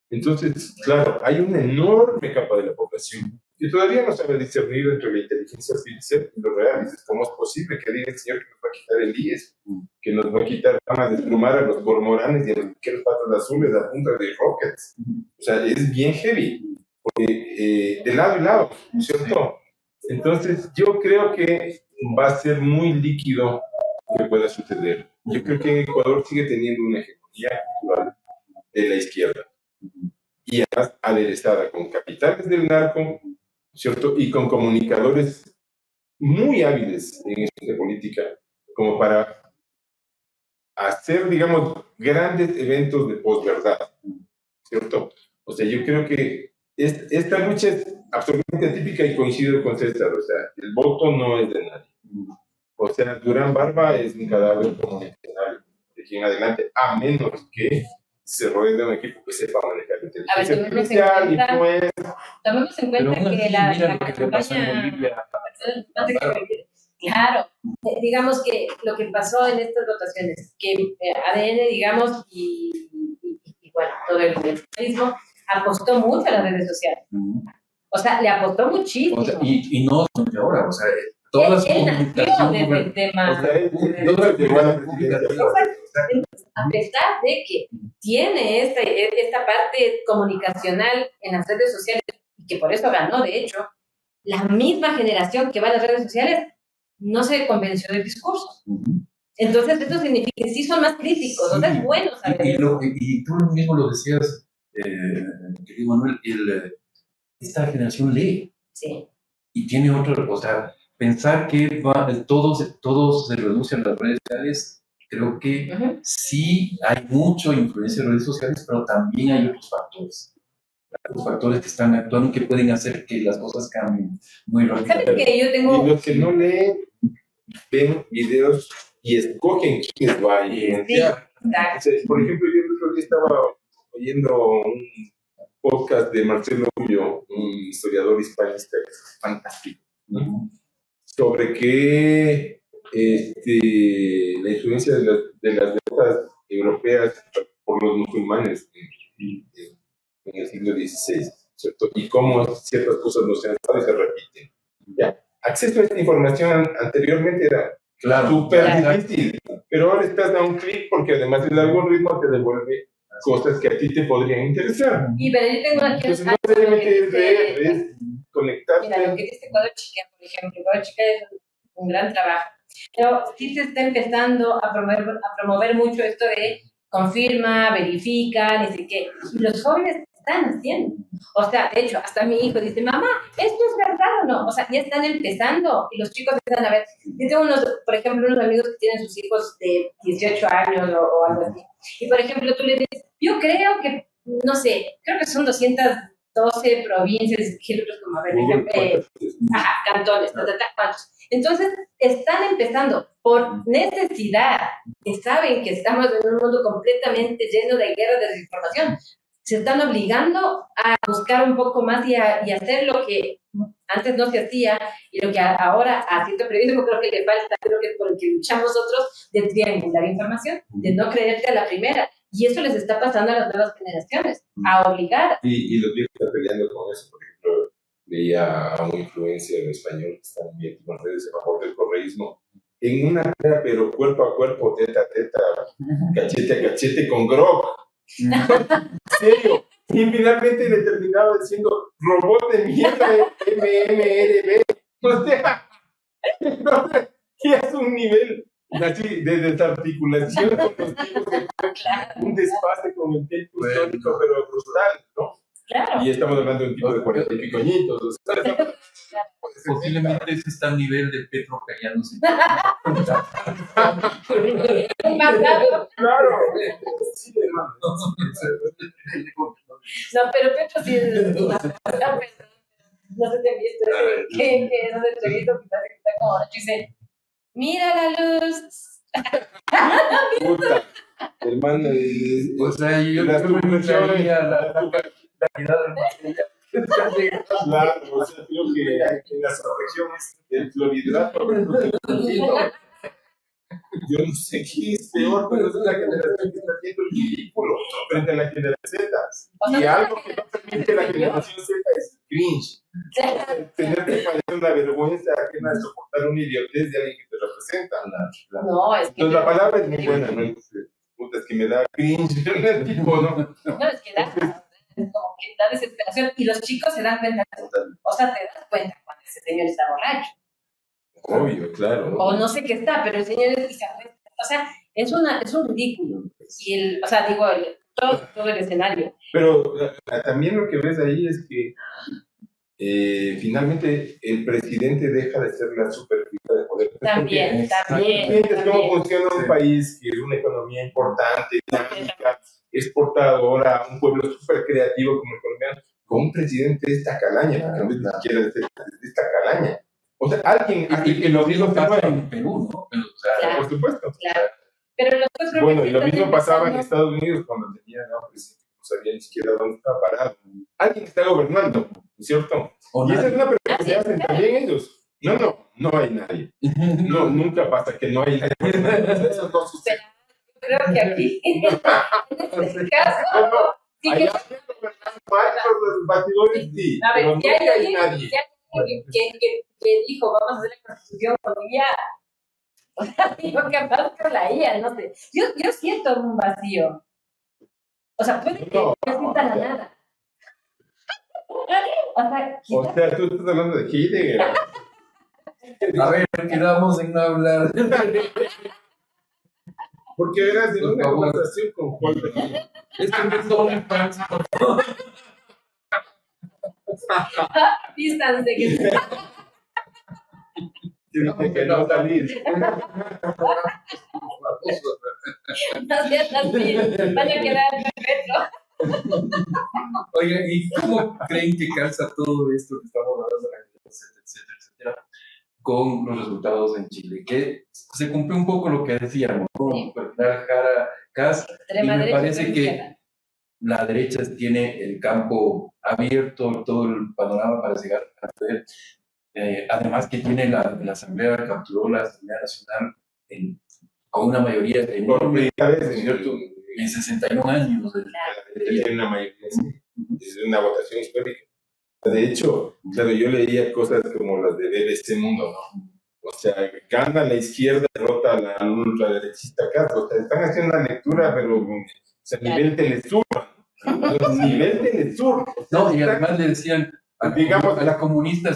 S3: Entonces, claro, hay una enorme capa de la población que todavía no sabe discernir entre la inteligencia artificial y lo real. Dices, ¿cómo es posible que diga el señor que nos va a quitar el IES, que nos va a quitar, van a desplumar a los cormoranes y a los piqueros patas azules a punta de rockets? O sea, es bien heavy, porque de lado y lado, ¿cierto? Entonces, yo creo que va a ser muy líquido lo que pueda suceder. Yo creo que Ecuador sigue teniendo una hegemonía cultural de la izquierda, y además aderezada con capitales del narco, ¿cierto? Y con comunicadores muy hábiles en esto de política, como para hacer, digamos, grandes eventos de posverdad, ¿cierto? O sea, yo creo que esta lucha es absolutamente atípica y coincido con César, o sea, el voto no es de nadie. O sea, Durán Barba es un cadáver comunicacional de aquí en adelante, a menos que se rodee de un equipo que sepa manejar la inteligencia artificial y pues...
S2: Tomemos en cuenta que la campaña... Claro, digamos que lo que pasó en estas votaciones, que ADN, digamos, y bueno, todo el periodismo apostó mucho a las redes sociales. O sea, le apostó muchísimo. O sea,
S1: y no solamente ahora, o sea, todas las comunicaciones...
S2: Desde el tema... A pesar de que tiene esta parte comunicacional en las redes sociales, y que por eso ganó, de hecho, la misma generación que va a las redes sociales no se convenció del discurso. Entonces, esto significa que sí son más críticos,
S1: Sí.
S2: o sea, es bueno saber eso.
S1: Y tú mismo lo decías, querido Manuel, esta generación lee
S2: Sí.
S1: y tiene otro, o sea, pensar que todos se reducen a las redes sociales, creo que sí hay mucha influencia en redes sociales, pero también hay otros factores que están actuando que pueden hacer que las cosas cambien muy
S2: ¿Sabes
S1: rápidamente.
S2: que yo tengo...
S3: Y los que no leen, ven videos y escogen quiénes va a evidenciar. Entonces, por ejemplo, yo el otro día estaba oyendo un podcast de Marcelo Ullo, un historiador hispanista que es fantástico, ¿no? Sobre que la influencia de las letras europeas por los musulmanes en el siglo XVI, ¿cierto? Y cómo ciertas cosas no se han dado y se repiten. ¿Ya? Acceso a esta información anteriormente era súper difícil, pero ahora estás a un clic porque además el algoritmo te devuelve cosas que a ti te podrían interesar.
S2: Y pero yo tengo aquí...
S3: Entonces no necesariamente es leer, es conectarte.
S2: Mira, lo que dice Ecuador Chica, por ejemplo, Ecuador Chica es un gran trabajo, pero sí se está empezando a promover mucho esto de confirma, verifica, ni sé qué, y los jóvenes están haciendo. O sea, de hecho, hasta mi hijo dice, mamá, ¿esto es verdad o no? O sea, ya están empezando y los chicos empiezan a ver. Yo tengo por ejemplo, unos amigos que tienen sus hijos de 18 años o algo así. Y, por ejemplo, tú le dices, yo creo que, no sé, creo que son 212 provincias, como a ver, cantones, ¿cuántos? Entonces, están empezando por necesidad, que saben que estamos en un mundo completamente lleno de guerra de desinformación. Se están obligando a buscar un poco más y a hacer lo que antes no se hacía y lo que ahora a cierto periodismo creo que le falta, creo que por el que luchamos nosotros, de triangular información, de no creerte a la primera. Y eso les está pasando a las nuevas generaciones, a obligar.
S3: Y los viejos están peleando con eso. Por ejemplo, veía a un influencer español que está muy activo en redes a favor del correísmo, en una pelea, pero cuerpo a cuerpo, teta a teta, cachete a cachete con Grok. ¿En serio? Y finalmente le terminaba diciendo robot de mierda MMRB. O sea, entonces, ya es un nivel así de desarticulación con los tipos de un desfase con el tiempo histórico, pero brutal, ¿no?
S2: Claro.
S3: Y estamos hablando de un tipo de 40 y pico añitos. O sea,
S1: posiblemente ese está a nivel de Petro callándose.
S3: Claro. Sí, hermano.
S2: No, pero Petro sí es... No sé si han visto que esas entrevistas que está como dice, mira la luz.
S3: Puta, hermano,
S1: O sea, yo
S3: las
S1: conclusiones la calidad del material.
S3: Claro, o sea, creo que en las regiones del clorhidrato, yo no sé qué es peor, pero es una generación que está haciendo el ridículo frente a la generación Z. Y algo que no permite la generación Z es cringe. Tener que parecer una vergüenza ajena de soportar una idiotez de alguien que te representa.
S2: No, es que...
S3: Entonces la palabra es muy buena, ¿no? Puta, es que me da cringe el tipo, ¿no?
S2: No, es que da, como que da desesperación. Y los chicos se dan cuenta. O sea, te das cuenta cuando ese señor está borracho.
S3: Obvio, claro.
S2: O no sé qué está, pero el señor es... O sea, es un ridículo. Y o sea, digo, todo el escenario.
S3: Pero también lo que ves ahí es que finalmente el presidente deja de ser la superfigura de poder.
S2: También.
S3: ¿Cómo funciona un país que es una economía importante, dinámica, exportadora, un pueblo súper creativo como el colombiano, con un presidente de esta calaña, porque no es ni siquiera de esta calaña? O sea, alguien
S1: que lo mismo pasa en Perú, ¿no? O sea,
S2: claro,
S3: por supuesto.
S2: Claro. Pero los
S3: bueno, y lo mismo pasaba en Estados Unidos cuando tenía un presidente que no sabía ni siquiera dónde estaba parado. Alguien está gobernando, ¿no es cierto? Y esa es una pregunta que hacen también ellos. No hay nadie. No, nunca pasa que no hay nadie. Eso no sucede.
S2: Creo que aquí, en este caso, sí que...
S3: Los batidores sí,
S2: a ver,
S3: pero
S2: ya
S3: nunca hay nadie.
S2: Que dijo, vamos a hacer la constitución con IA. O sea, digo, capaz con la IA, no sé. Yo siento un vacío. O sea, puede que no exista la nada.
S3: O sea, tú estás hablando de Heidegger.
S1: A ver, quedamos en no hablar.
S3: Porque eras de
S1: Por
S3: una
S1: favor.
S3: conversación con Juan de
S1: Es que me son infancia, por favor.
S2: Pistas de que
S3: que no salir.
S2: no sean así, van a quedar en el retro.
S1: Oiga, ¿y cómo creen que calza todo esto que estamos hablando, etcétera, etcétera, con los resultados en Chile? Que se cumplió un poco lo que decíamos, ¿no?
S2: Sí.
S1: Bernal Jara, Kast, y
S2: Extrema
S1: me
S2: derecha,
S1: parece
S2: extrema
S1: que
S2: izquierda.
S1: la derecha tiene el campo abierto, todo el panorama para llegar a poder. Además que tiene la Asamblea, capturó la Asamblea Nacional con una mayoría
S3: Por
S1: enorme,
S3: primera vez ¿cierto?
S1: en 61 años.
S3: Tiene una mayoría, sí. Es una votación histórica. De hecho, claro, yo leía cosas como las de BBC Mundo, ¿no? O sea, gana la izquierda, derrota a la ultraderechista acá. O sea, están haciendo una lectura, pero o sea, nivel Telesur. Nivel Telesur. O sea,
S1: No, y además le decían
S3: digamos,
S1: a la comunista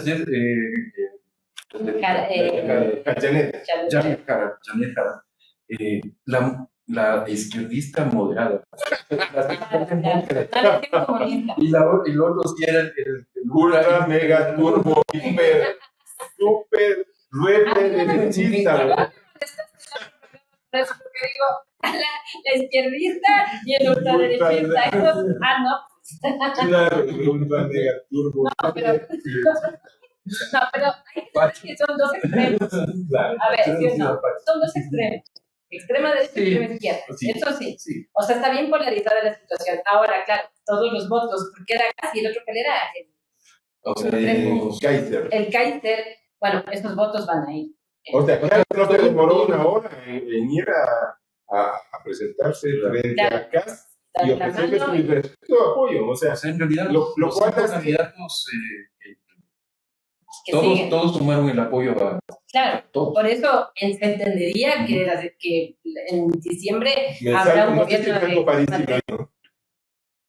S3: Cachanet.
S1: Janet Jara, la izquierdista moderada. Y el otro sí era el
S3: Ultra, mega, turbo, super, derechista.
S2: Por eso que digo, la izquierdista y el ultraderechista. Esos, no.
S3: Claro, ultra, mega, turbo.
S2: No, pero hay que son dos extremos.
S3: Claro.
S2: A ver, ¿sí o no? Son dos extremos. Extrema derecha y extrema izquierda.
S1: Sí.
S2: Eso sí.
S1: Sí.
S2: O sea, está bien polarizada la situación. Ahora, claro, todos los votos, porque era casi el otro que era
S1: O sea,
S3: Kaiser.
S2: el Kaiser. Bueno, estos votos van a ir.
S3: O sea, Kaiser no se demoró una hora en ir a presentarse frente a Kast y ofrecerle su respectivo apoyo. O sea,
S1: en realidad,
S3: lo
S1: los
S3: cual
S1: cinco
S3: hace-
S1: candidatos,
S2: Que siguen.
S1: todos sumaron el apoyo a
S2: Claro,
S1: todos.
S2: por eso se entendería que en diciembre
S3: me
S2: habrá
S3: salgo,
S2: un
S3: no sé si
S2: gobierno
S3: tengo París y
S2: de.
S3: ¿no?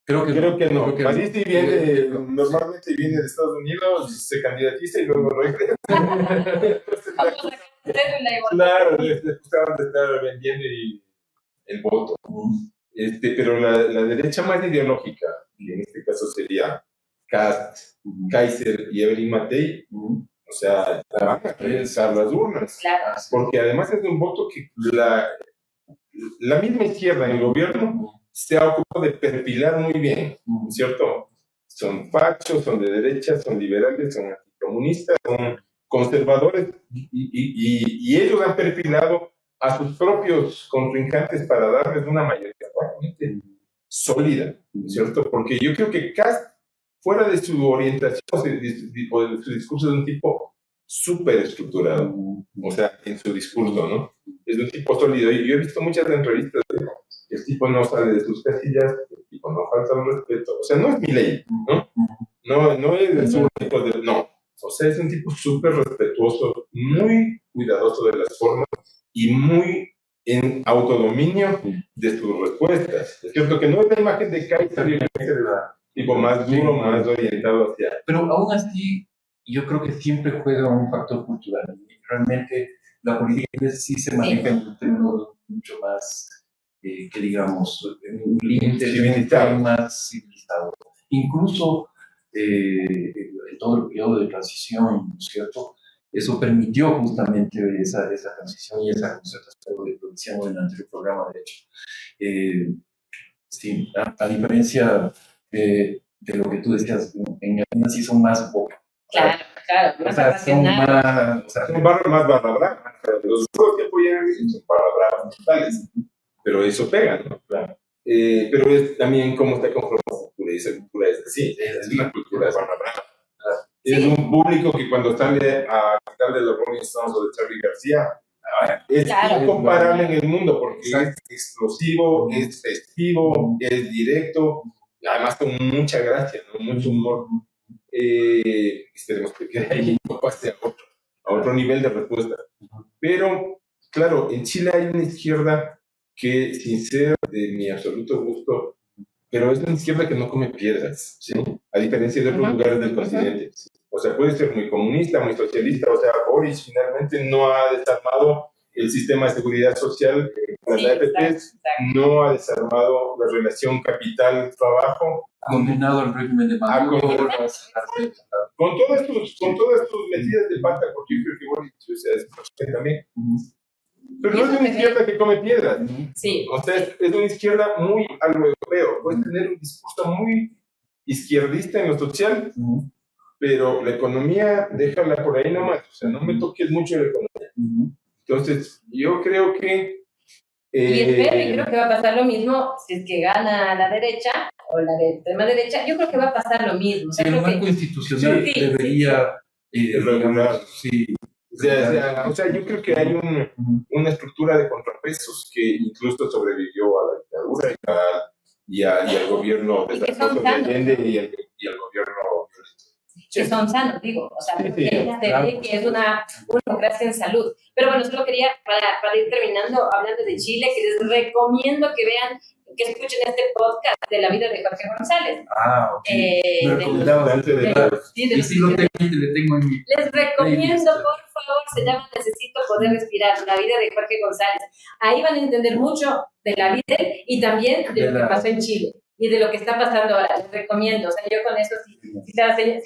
S1: Creo que
S3: no.
S1: que
S3: París sí viene, normalmente viene de Estados Unidos, se candidatiza y luego regresa. Entonces,
S2: Vamos a hacerle la
S3: claro, les gustaban de estar vendiendo el voto. Pero la derecha más ideológica, que en este caso sería Kast, Kaiser y Evelyn Matei, o sea, van a regresar las urnas.
S2: Claro.
S3: Porque además es un voto que la misma izquierda en el gobierno se ha ocupado de perfilar muy bien, ¿cierto? Son fachos, son de derecha, son liberales, son anticomunistas, son conservadores y ellos han perfilado a sus propios contrincantes para darles una mayoría realmente sólida, ¿cierto? Porque yo creo que Kast, fuera de su orientación o de su discurso, es un tipo súper estructurado, o sea, en su discurso, ¿no? Es un tipo sólido. Y yo he visto muchas entrevistas de el tipo no sale de sus casillas, el tipo no falta el respeto. O sea, no es Milei, ¿no? No es el tipo de... No. O sea, es un tipo súper respetuoso, muy cuidadoso de las formas y muy en autodominio de sus respuestas. Es cierto que no es la imagen de Kaiser, y Kaiser era tipo más duro, más orientado hacia...
S1: Pero aún así, yo creo que siempre juega un factor cultural. Realmente la política sí se maneja en términos mucho más, que digamos, en un límite más civilizado. Incluso en todo el periodo de transición, ¿no es cierto? Eso permitió justamente esa transición y esa concertación de lo que decíamos en el anterior programa, de hecho. Sí, a diferencia de lo que tú decías, en Argentina sí son más boca.
S2: Claro, más racional.
S3: Son más barra brava. Los dos que apoyan son barra brava totales. Pero eso pega, ¿no? Claro. Pero es también cómo está conformada la cultura, y esa cultura es así, es una cultura de barra brava. Sí. Es un público que cuando sale a cantar de los Rolling Stones o de Charly García, es incomparable en el mundo porque es explosivo, es festivo, es directo, además con mucha gracia, ¿no? Mucho humor. Esperemos que quede ahí y no pase a otro nivel de respuesta. Pero, claro, en Chile hay una izquierda que, sin ser de mi absoluto gusto, pero es una izquierda que no come piedras, ¿sí? A a diferencia de otros lugares del continente. O sea, puede ser muy comunista, muy socialista, o sea, Boris finalmente no ha desarmado el sistema de seguridad social, las AFPs, no ha desarmado la relación capital-trabajo.
S1: Ha condenado al régimen de Maduro.
S3: Con todas tus medidas de pata, porque yo creo que Boris es también. Pero no es una izquierda que come piedras.
S2: Sí.
S3: O sea, es una izquierda muy a lo europeo. Puedes tener un discurso muy izquierdista en lo social, pero la economía, déjala por ahí nomás. O sea, no me toques mucho la economía. Entonces, yo creo que...
S2: y espero, y creo que va a pasar lo mismo si es que gana la derecha o la de extrema derecha. Yo creo que va a pasar lo mismo.
S1: Sí, el marco institucional debería
S3: regular.
S1: Sí.
S3: O sea, yo creo que hay una estructura de contrapesos que incluso sobrevivió a la dictadura y al gobierno de Allende y al gobierno
S2: que son sanos, digo, o sea, porque se ve que es una democracia en salud. Pero bueno, solo quería, para ir terminando, hablando de Chile, que les recomiendo que vean, que escuchen este podcast de la vida de Jorge González.
S1: Ok. Me recomendaba bastante le tengo en mi...
S2: Les recomiendo, por favor, se llama Necesito Poder Respirar, la vida de Jorge González. Ahí van a entender mucho de la vida y también de lo que pasó en Chile y de lo que está pasando ahora. Les recomiendo, o sea, yo con eso, si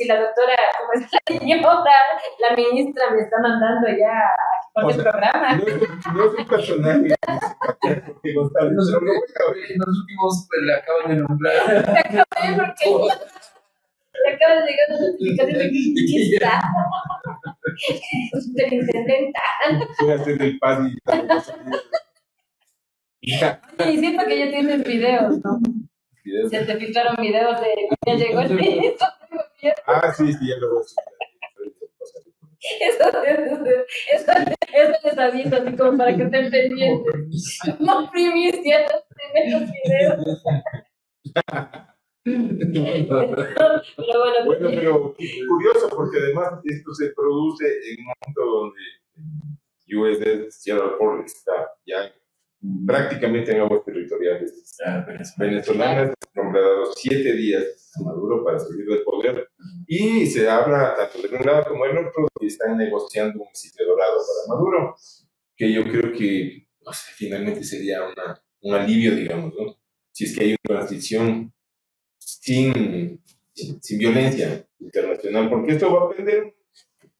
S2: la doctora, como es la señora, la ministra me está mandando ya por el programa.
S3: No es un personaje. Jorge González.
S1: En los últimos le acaban de nombrar.
S2: Le acaba de llegar una notificación de ministra. De la intendenta.
S3: Voy a hacer el pan
S2: y siento que ya tienes videos, ¿no? Se te filtraron videos de ya llegó el ministro.
S3: Sí, ya lo voy a subir.
S2: Eso les aviso, así como para que estén pendientes. Como primicia, los primeros videos.
S3: Bueno, pero curioso, porque además esto se produce en un momento donde USS Sierra Forest está ya prácticamente en aguas territoriales venezolanas, nombrados 7 días a Maduro para salir del poder, y se habla tanto de un lado como del otro que están negociando un sitio dorado para Maduro, que yo creo que finalmente sería un alivio, digamos, ¿no? Si es que hay una transición sin violencia internacional, porque esto va a prender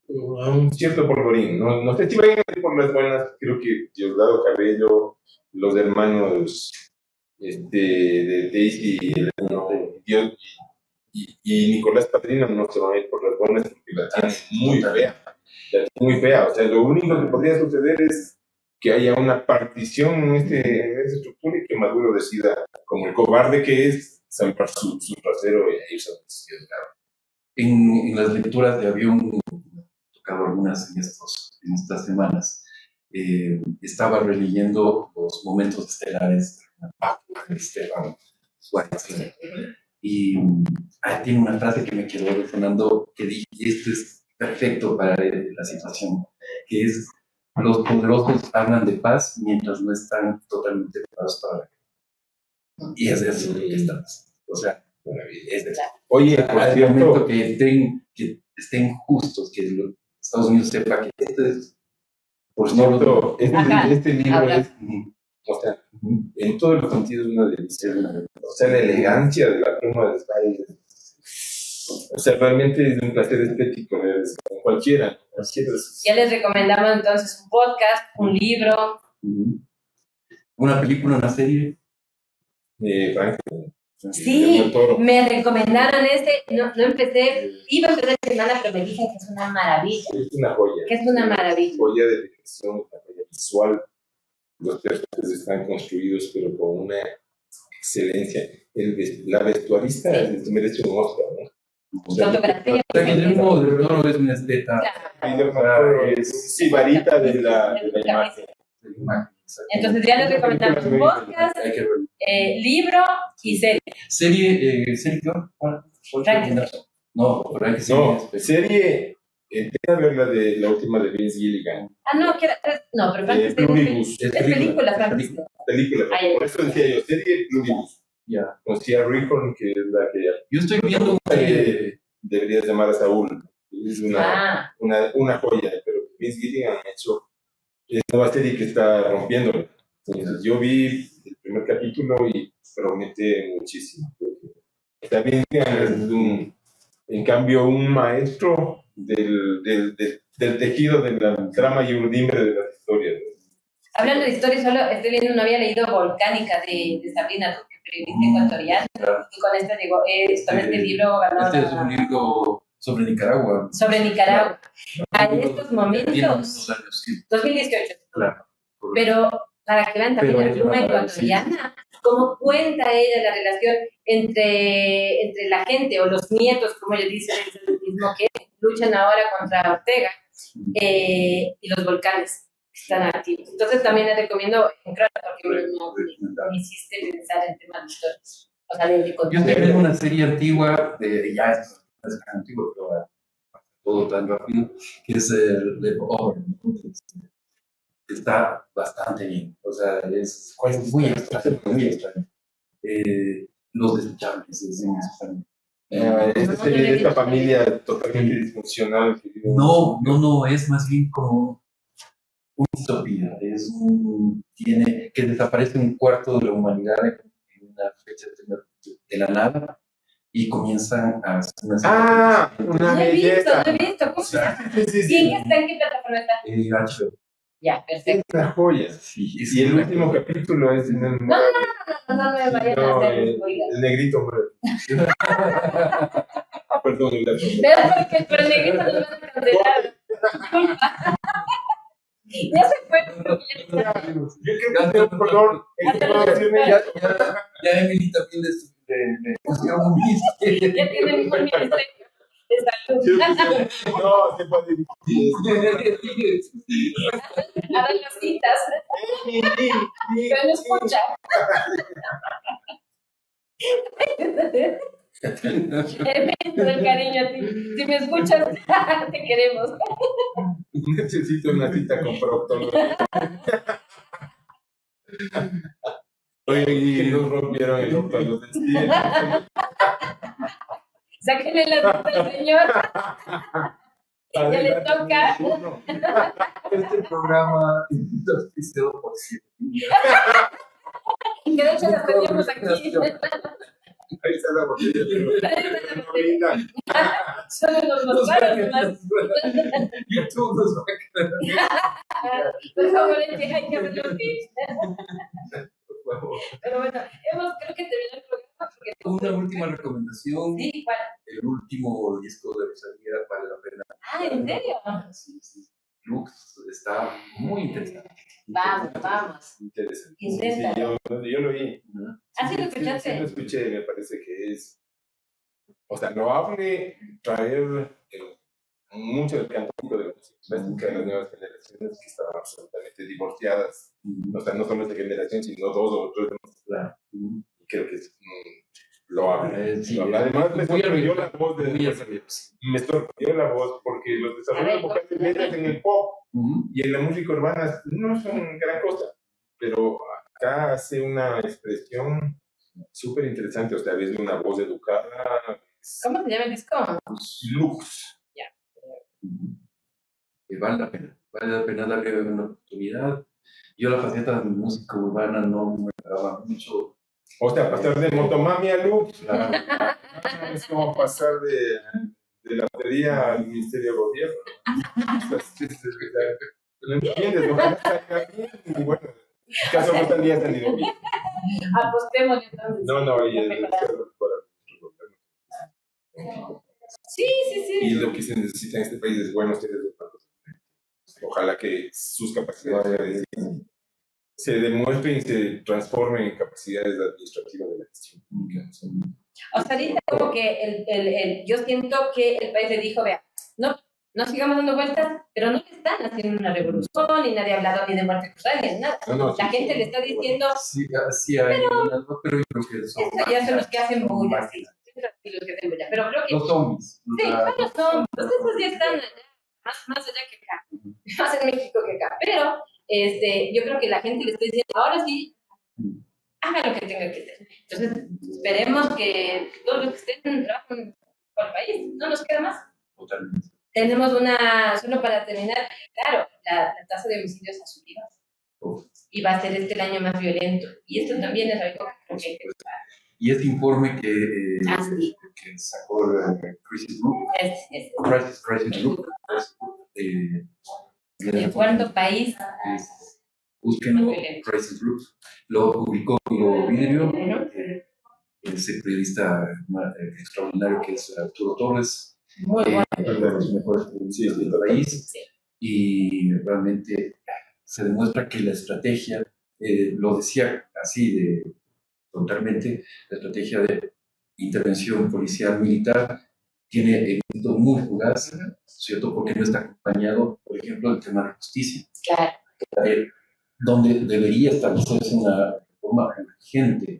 S3: un cierto polvorín. No sé si vayan a ir por las buenas. Creo que Diosdado Cabello, los hermanos de Daisy y Nicolás Padrino no se van a ir por las buenas porque la tienen muy fea. O sea, lo único que podría suceder es que haya una partición en esta estructura y que Maduro decida, como el cobarde que es, zampar su trasero e irse a un sitio de lado.
S1: En las lecturas de avión, tocado algunas en estas semanas, estaba releyendo los momentos estelares de Esteban Suárez. Y tiene una frase que me quedó resonando, que dije, esto es perfecto para la situación, que es: los poderosos hablan de paz mientras no están totalmente preparados para la guerra. Y es de eso que estamos. O sea, es de eso.
S3: Oye, por cierto,
S1: que estén justos, que Estados Unidos sepa que esto es... Por cierto,
S3: este libro es... O sea, en todos los sentidos una delicia. O sea, la elegancia de la pluma de Spider. O sea, realmente es un placer estético con cualquiera.
S2: Ya les recomendamos entonces un podcast, un libro.
S1: ¿Una película, una serie?
S2: Sí, me recomendaron no empecé, iba a empezar esta semana, pero me dicen que es una maravilla.
S3: Es una joya.
S2: Que es una maravilla.
S3: Joya de dirección, una joya visual. Los personajes están construidos, pero con una excelencia. La vestuarista merece un Oscar, ¿no?
S2: Fotografía.
S1: Guillermo del Toro es un esteta.
S3: Es sibarita de la imagen.
S2: Entonces ya les recomendamos un podcast, libro y serie.
S1: ¿Serie cuál? No,
S3: serie. Intenta ver la última de Vince Gilligan.
S2: No, pero Frankenstein es película, Frankenstein.
S3: Película, por eso decía yo, serie Pluribus.
S1: Ya.
S3: Conocí a Rickon, que es la que
S1: Yo estoy viendo que...
S3: deberías llamar a Saúl. Es una joya, pero Vince Gilligan ha hecho esta nueva serie que está rompiendo. Entonces, yo vi el primer capítulo y promete muchísimo. Está bien, en cambio, un maestro del tejido de la trama y urdimbre de las historias.
S2: Hablando de historias, solo estoy viendo, no había leído Volcánica de Sabrina, periodista ecuatoriana, y con esta digo, con este libro ganó.
S1: Este es un libro sobre Nicaragua.
S2: Sobre Nicaragua. En estos momentos, 2018.
S1: Claro.
S2: Pero para que vean también la pluma ecuatoriana, cómo cuenta ella la relación entre la gente o los nietos, como ella dice, el mismo que luchan ahora contra Ortega, y los volcanes que están activos. Entonces también les recomiendo entrar porque me hiciste pensar en temas de historias. O sea,
S1: yo estoy viendo una serie antigua, ya es antigua, pero todo tan rápido, que es The Over. Está bastante bien, o sea, es muy extraño, muy extraño. Los Desechables es muy extraño.
S3: Esta familia totalmente disfuncional.
S1: No, es más bien como una distopía, tiene que desaparece un cuarto de la humanidad en una fecha de la nada y comienzan a hacer
S3: una
S2: belleza. No he visto, ¿cómo se llama? ¿Quién está? ¿En qué plataforma está?
S1: HBO.
S2: Ya, perfecto.
S3: Es una joya.
S1: Sí,
S3: y el último capítulo es...
S2: No me vayan a hacer spoiler.
S3: El negrito muere. Perdón, el gato.
S2: Pero el negrito nos van a cancelar. Ya se fue.
S3: Yo creo que el color...
S1: Ya Emily también le pusieron un
S2: ministerio. Ya tiene un ministerio de salud.
S3: No, se puede dirigir.
S2: A dar las citas. Pero no escucha. El cariño a ti. Si me escuchas, te queremos.
S3: Necesito una cita con proctólogo. Oye, y nos rompieron el orto a los destinos.
S2: Sáquenle la cita al señor. Ya le toca.
S1: Este programa es auspiciado por siete.
S2: Que de hecho las teníamos aquí.
S3: Ahí está la botella.
S2: Solo nos paran más.
S1: YouTube nos va a quedar.
S2: Por favor, hay que hacer los tips.
S1: Por favor.
S2: Pero bueno, creo que terminó el programa.
S1: Una última recomendación.
S2: Sí, ¿cuál?
S1: El último disco de Rosalía vale la pena.
S2: Ah, ¿en serio?
S1: Sí. Lux está muy interesante.
S2: Vamos.
S3: Interesante.
S2: Inténtalo.
S3: Sí, yo lo oí.
S2: ¿Ah, sí lo escuchaste?
S3: Sí, lo escuché, me parece que es... O sea, loable traer mucho del cántico de la música clásica de las nuevas generaciones que estaban absolutamente divorciadas. O sea, no solo de generación, sino dos o tres.
S1: Claro.
S3: Creo que es loable.
S1: Sí,
S3: además, me sorprendió la voz me sorprendió la voz porque los desarrollos vocales medios en el pop y en la música urbana no son gran cosa, pero acá hace una expresión súper interesante. O sea, ves una voz educada.
S2: ¿Cómo se llama el disco?
S3: Lux.
S2: Ya.
S1: Vale la pena darle una oportunidad. Yo la faceta de música urbana no me daba mucho.
S3: O sea, pasar de Motomami a Lux. Es como pasar de la batería al Ministerio de Gobierno. ¿Lo entiendes? Ojalá salga bien. Y bueno, en el caso no salía salido bien.
S2: Apostemos entonces.
S3: No, y
S2: Sí.
S3: Y lo que se necesita en este país es buenos seres humanos. Ojalá que sus capacidades se demuestren y se transformen en capacidades administrativas de la gestión pública.
S2: O sea, ahorita como que yo siento que el país le dijo, vea, no sigamos dando vueltas, pero no le están haciendo una revolución, ni nadie ha hablado ni de muerte cruzada, ni de nada. La gente le está diciendo...
S1: Sí hay algo, pero yo creo que eso...
S2: Esto ya son los que hacen bulla, sí. Pero creo que...
S1: Los zombies.
S2: Sí, los zombies. Esos ya están allá, más allá que acá. Más en México que acá. Pero yo creo que la gente le está diciendo, ahora sí, haga lo que tenga que hacer. Entonces, esperemos que todos los que estén trabajen por el país, no nos queda más.
S1: Totalmente.
S2: Tenemos solo para terminar, claro, la tasa de homicidios ha subido. Y va a ser el año más violento. Y esto también es algo que hay que buscar.
S1: Y este informe que
S2: Sí.
S1: sacó el Crisis Group, Crisis Group,
S2: el cuarto país.
S1: Búsquenlo, Crisis Group, lo publicó Vigo Vidrio, ese periodista extraordinario que es Arturo Torres,
S2: muy bueno.
S1: uno de los mejores periodistas del país,
S2: Sí.
S1: Y realmente se demuestra que la estrategia, lo decía así totalmente, la estrategia de intervención policial militar tiene éxito muy fugaz, ¿cierto? Porque no está acompañado, por ejemplo, del tema de justicia.
S2: Claro.
S1: Donde debería establecerse una reforma urgente,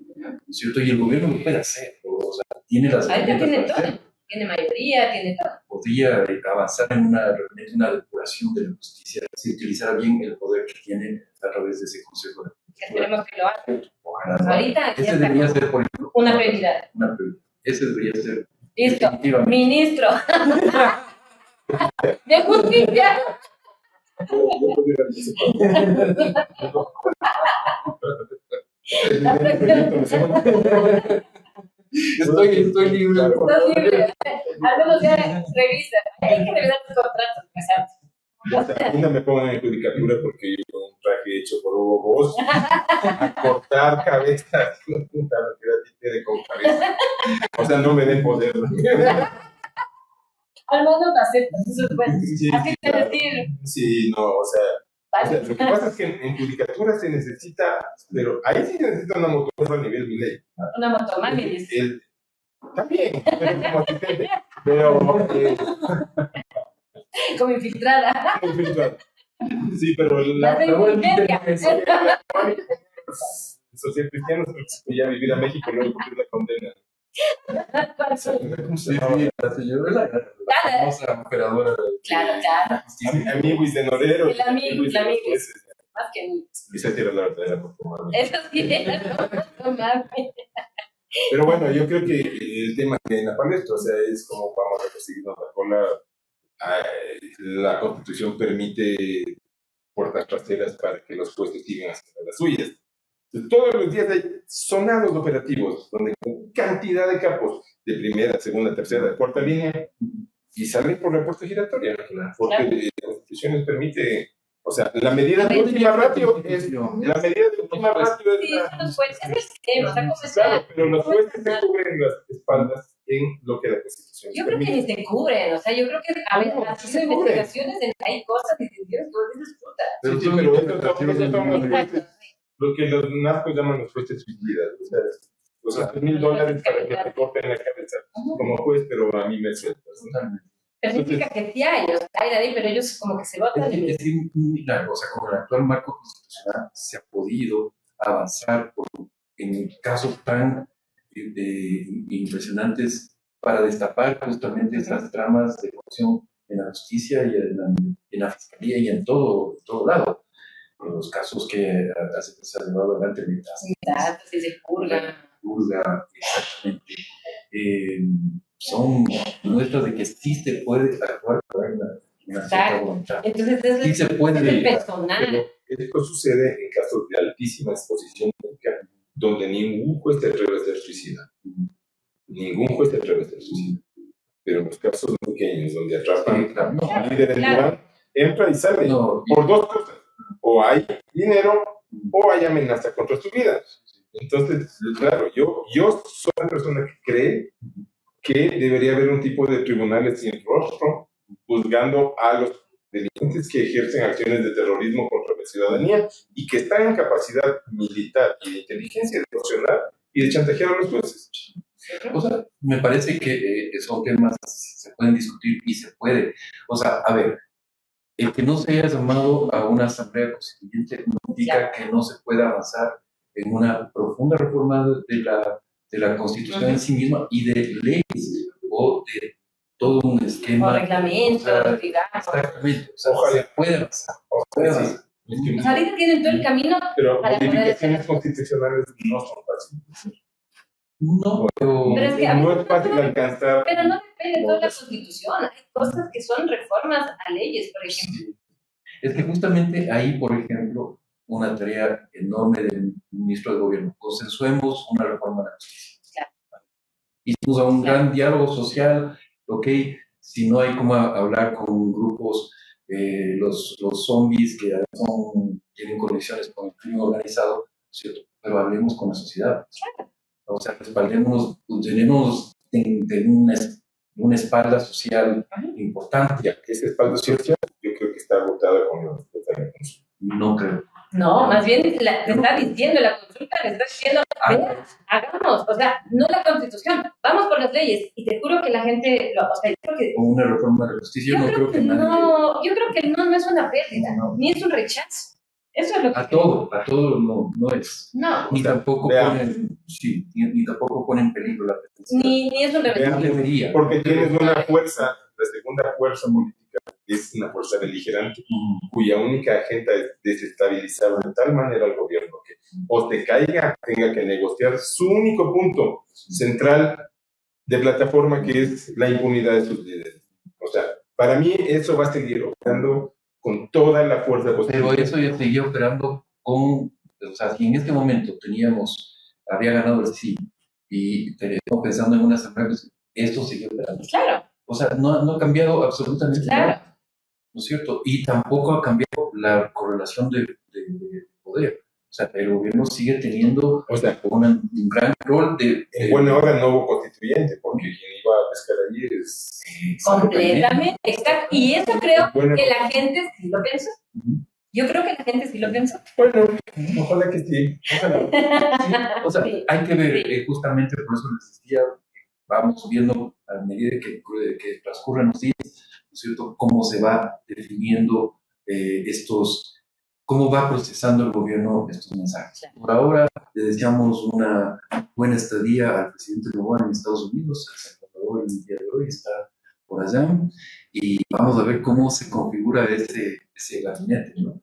S1: ¿cierto? Y el gobierno lo puede hacer, o sea, tiene las
S2: Ahorita tiene
S1: herramientas para
S2: todo, tiene mayoría, tiene todo.
S1: podría avanzar en una depuración de la justicia si utilizara bien el poder que tiene a través de ese Consejo de la Justicia.
S2: Esperemos que lo haga.
S1: Ojalá.
S2: Ahorita
S1: Ese debería ser, por ejemplo,
S2: una prioridad.
S1: una prioridad. Ese debería ser.
S2: Listo.
S1: Definitivamente.
S2: Ministro de Justicia.
S1: Estoy libre.
S2: Al menos ya revisa. Hay que revisar tus contratos, exacto.
S3: A mí no me pongan en judicatura porque yo con un traje hecho por Hugo Boss a cortar cabezas, puta, lo que era títere con cabeza. O sea, no me den poder.
S2: Al menos lo aceptas, eso es bueno.
S3: Sí,
S2: Así te
S3: claro.
S2: decir.
S3: Sí, no, o sea, lo que pasa es que en judicatura se necesita, pero ahí sí se necesita una motora a nivel Milei.
S2: Una motomami, dice.
S3: También, pero como asistente. Pero,
S2: Como infiltrada.
S3: sí, pero
S2: La de Wikipedia.
S3: Social cristianos que ya vivir a México y luego cumplir la condena.
S1: Sí, sí, la señora, la famosa operadora de
S2: Claro.
S3: Amiguis de Norero.
S2: El amigo. Más que mí.
S3: Esa era la verdadera performance.
S2: Eso sí, no mames.
S3: Pero bueno, yo creo que el tema de la palestra, o sea, es como vamos a perseguirnos la cola. La Constitución permite puertas traseras para que los jueces sigan haciendo las suyas. Entonces, todos los días hay sonados operativos donde con cantidad de capos de primera, segunda, tercera, cuarta línea y salen por la puerta giratoria, porque la Constitución les permite, o sea, la medida de última ratio es la medida de última ratio
S2: Sí, son los jueces, es el sistema, o sea, como
S3: claro, pero los jueces se cubren las espaldas en lo que la Constitución
S2: yo creo que ni se cubren, o sea, yo creo que a ver,
S3: No,
S2: las
S3: sí se cubren.
S2: investigaciones hay cosas y Dios, tú dices puta.
S3: Sí, pero estos son los jueces, lo que los nazcos llaman los jueces suicidas, o sea, $1,000 para que te corten la cabeza como juez, pero a mí me sueltas.
S2: Pero significa que sí hay, o sea, hay ahí, pero ellos como que se votan.
S1: Es que, mira, o sea, con el actual marco constitucional se ha podido avanzar en casos tan impresionantes para destapar justamente estas tramas de corrupción en la justicia y en la fiscalía y en todo lado. En los casos que se ha llevado adelante el
S2: Exacto, sí se purgan.
S1: Exactamente. Son muestras de que sí se puede actuar con una cierta voluntad.
S2: Entonces,
S1: Sí se puede.
S2: es el personal.
S3: Pero esto sucede en casos de altísima exposición médica, donde ningún juez te atreve a ser suicida. Ningún juez te atreve a ser suicida. Pero en los casos pequeños, donde atrapan a líderes del Iván, entra y sale por dos cosas. O hay dinero o hay amenaza contra su vida. Entonces, claro, yo soy una persona que cree que debería haber un tipo de tribunales sin rostro juzgando a los delincuentes que ejercen acciones de terrorismo contra la ciudadanía y que están en capacidad militar y de inteligencia de funcionar y de chantajear a los jueces.
S1: O sea, me parece que son temas que se pueden discutir y se puede. O sea, a ver, el que no se haya llamado a una asamblea constituyente no indica que no se pueda avanzar en una profunda reforma de la Constitución en sí misma y de leyes o de todo un esquema.
S2: O reglamento,
S1: o sea, exactamente. O sea,
S3: Ojalá.
S1: se puede avanzar.
S3: Ojalá sí. Es que,
S2: O sea, ahorita tienen todo el camino.
S3: pero
S2: para
S3: modificaciones constitucionales no son fáciles.
S1: No,
S2: Pero es que a
S3: no
S2: veces
S3: es fácil alcanzar.
S2: Pero no depende de toda la Constitución. Hay cosas que son reformas a leyes, por ejemplo.
S1: sí. Es que justamente ahí, por ejemplo, una tarea enorme del ministro de Gobierno, consensuemos una reforma de la justicia. Hicimos un gran diálogo social, ok, si no hay como hablar con grupos, los zombies que tienen conexiones con el crimen organizado, ¿cierto? Pero hablemos con la sociedad. O sea, respaldemos, tenemos una espalda social importante.
S3: Ya, ese espalda social, yo creo que está agotada con los consulta.
S1: No creo.
S2: No, más bien te está diciendo la consulta, le está diciendo, vea, hagamos, o sea, no la Constitución, vamos por las leyes. Y te juro que la gente, o sea, yo creo que...
S1: O una reforma de la justicia, yo no creo que nadie...
S2: No, yo creo que el no es una pérdida,
S1: No.
S2: ni es un rechazo. Eso es lo que...
S1: A todo no es.
S2: No,
S1: Ni tampoco
S3: vean.
S1: ni tampoco pone en peligro la presencia.
S2: ni es un
S3: Vean.
S2: rechazo.
S1: Debería.
S3: Porque tienes una fuerza, la segunda fuerza política, que es una fuerza beligerante, cuya única agenda es desestabilizar de tal manera al gobierno que o te caiga, tenga que negociar su único punto central de plataforma, que es la impunidad de sus líderes. O sea, para mí eso va a seguir operando con toda la fuerza posible.
S1: Pero eso ya seguía operando con, o sea, si en este momento había ganado el sí y estaríamos pensando en una asamblea, pues, esto seguía operando.
S2: Claro.
S1: O sea, no ha cambiado absolutamente
S2: Claro.
S1: nada, ¿no es cierto? Y tampoco ha cambiado la correlación de poder. O sea, el gobierno sigue teniendo,
S3: O sea,
S1: un gran rol de...
S3: en buena hora no hubo constituyente, porque quien iba a pescar allí es...
S2: Completamente, exacto. Y eso creo
S3: Bueno.
S2: que la gente sí lo pensó. Yo creo que la gente sí lo pensó.
S3: Bueno, ojalá que sí. Ojalá.
S1: Sí, o sea,
S2: Sí,
S1: hay que ver,
S2: sí.
S1: justamente por eso les decía, vamos viendo a medida que transcurren los días, ¿no es cierto?, cómo se va definiendo cómo va procesando el gobierno estos mensajes. Por ahora, le deseamos una buena estadía al presidente Noboa en Estados Unidos. El Salvador el día de hoy está por allá, y vamos a ver cómo se configura ese gabinete, ¿no?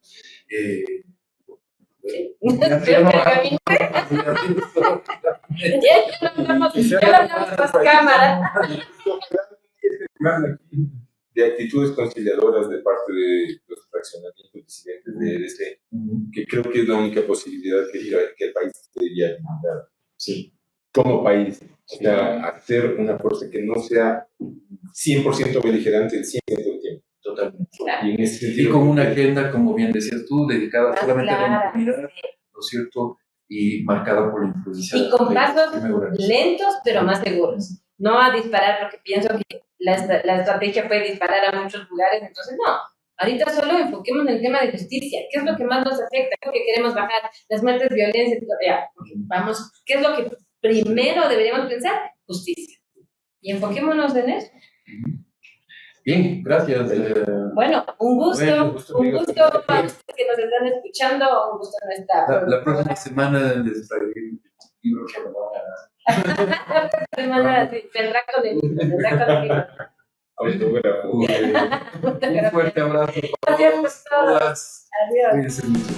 S2: Ya lo hablamos tras cámara.
S3: De actitudes conciliadoras de parte de los fraccionamientos disidentes de EDC, que creo que es la única posibilidad que el país debería alimentar.
S1: Sí.
S3: Como país, o sea, hacer una fuerza que no sea 100% beligerante el 100% del tiempo.
S1: Totalmente.
S3: Y en ese
S1: Y
S3: sentido,
S1: con una agenda, como bien decías tú, dedicada solamente a la
S2: Clara,
S1: impunidad, ¿no es cierto? Y marcada por la influencia.
S2: Y con pasos
S1: lentos.
S2: lentos, pero más seguros. No a disparar, porque pienso que la estrategia puede disparar a muchos lugares, entonces no. Ahorita solo enfoquemos en el tema de justicia. ¿Qué es lo que más nos afecta? ¿Qué es lo que queremos bajar? Las muertes, violencia, ya. Vamos, ¿qué es lo que primero deberíamos pensar? Justicia. Y enfoquémonos en eso.
S1: Bien, gracias.
S2: Bueno, un gusto,
S1: Bueno,
S2: un gusto para ustedes que nos están escuchando, un gusto en esta
S1: La próxima semana les traeré el libro que me van a...
S2: semana vendrá con el libro.
S1: Un fuerte abrazo para
S2: Gracias por todo.
S1: todas.
S2: Adiós.
S1: Cuídense mucho.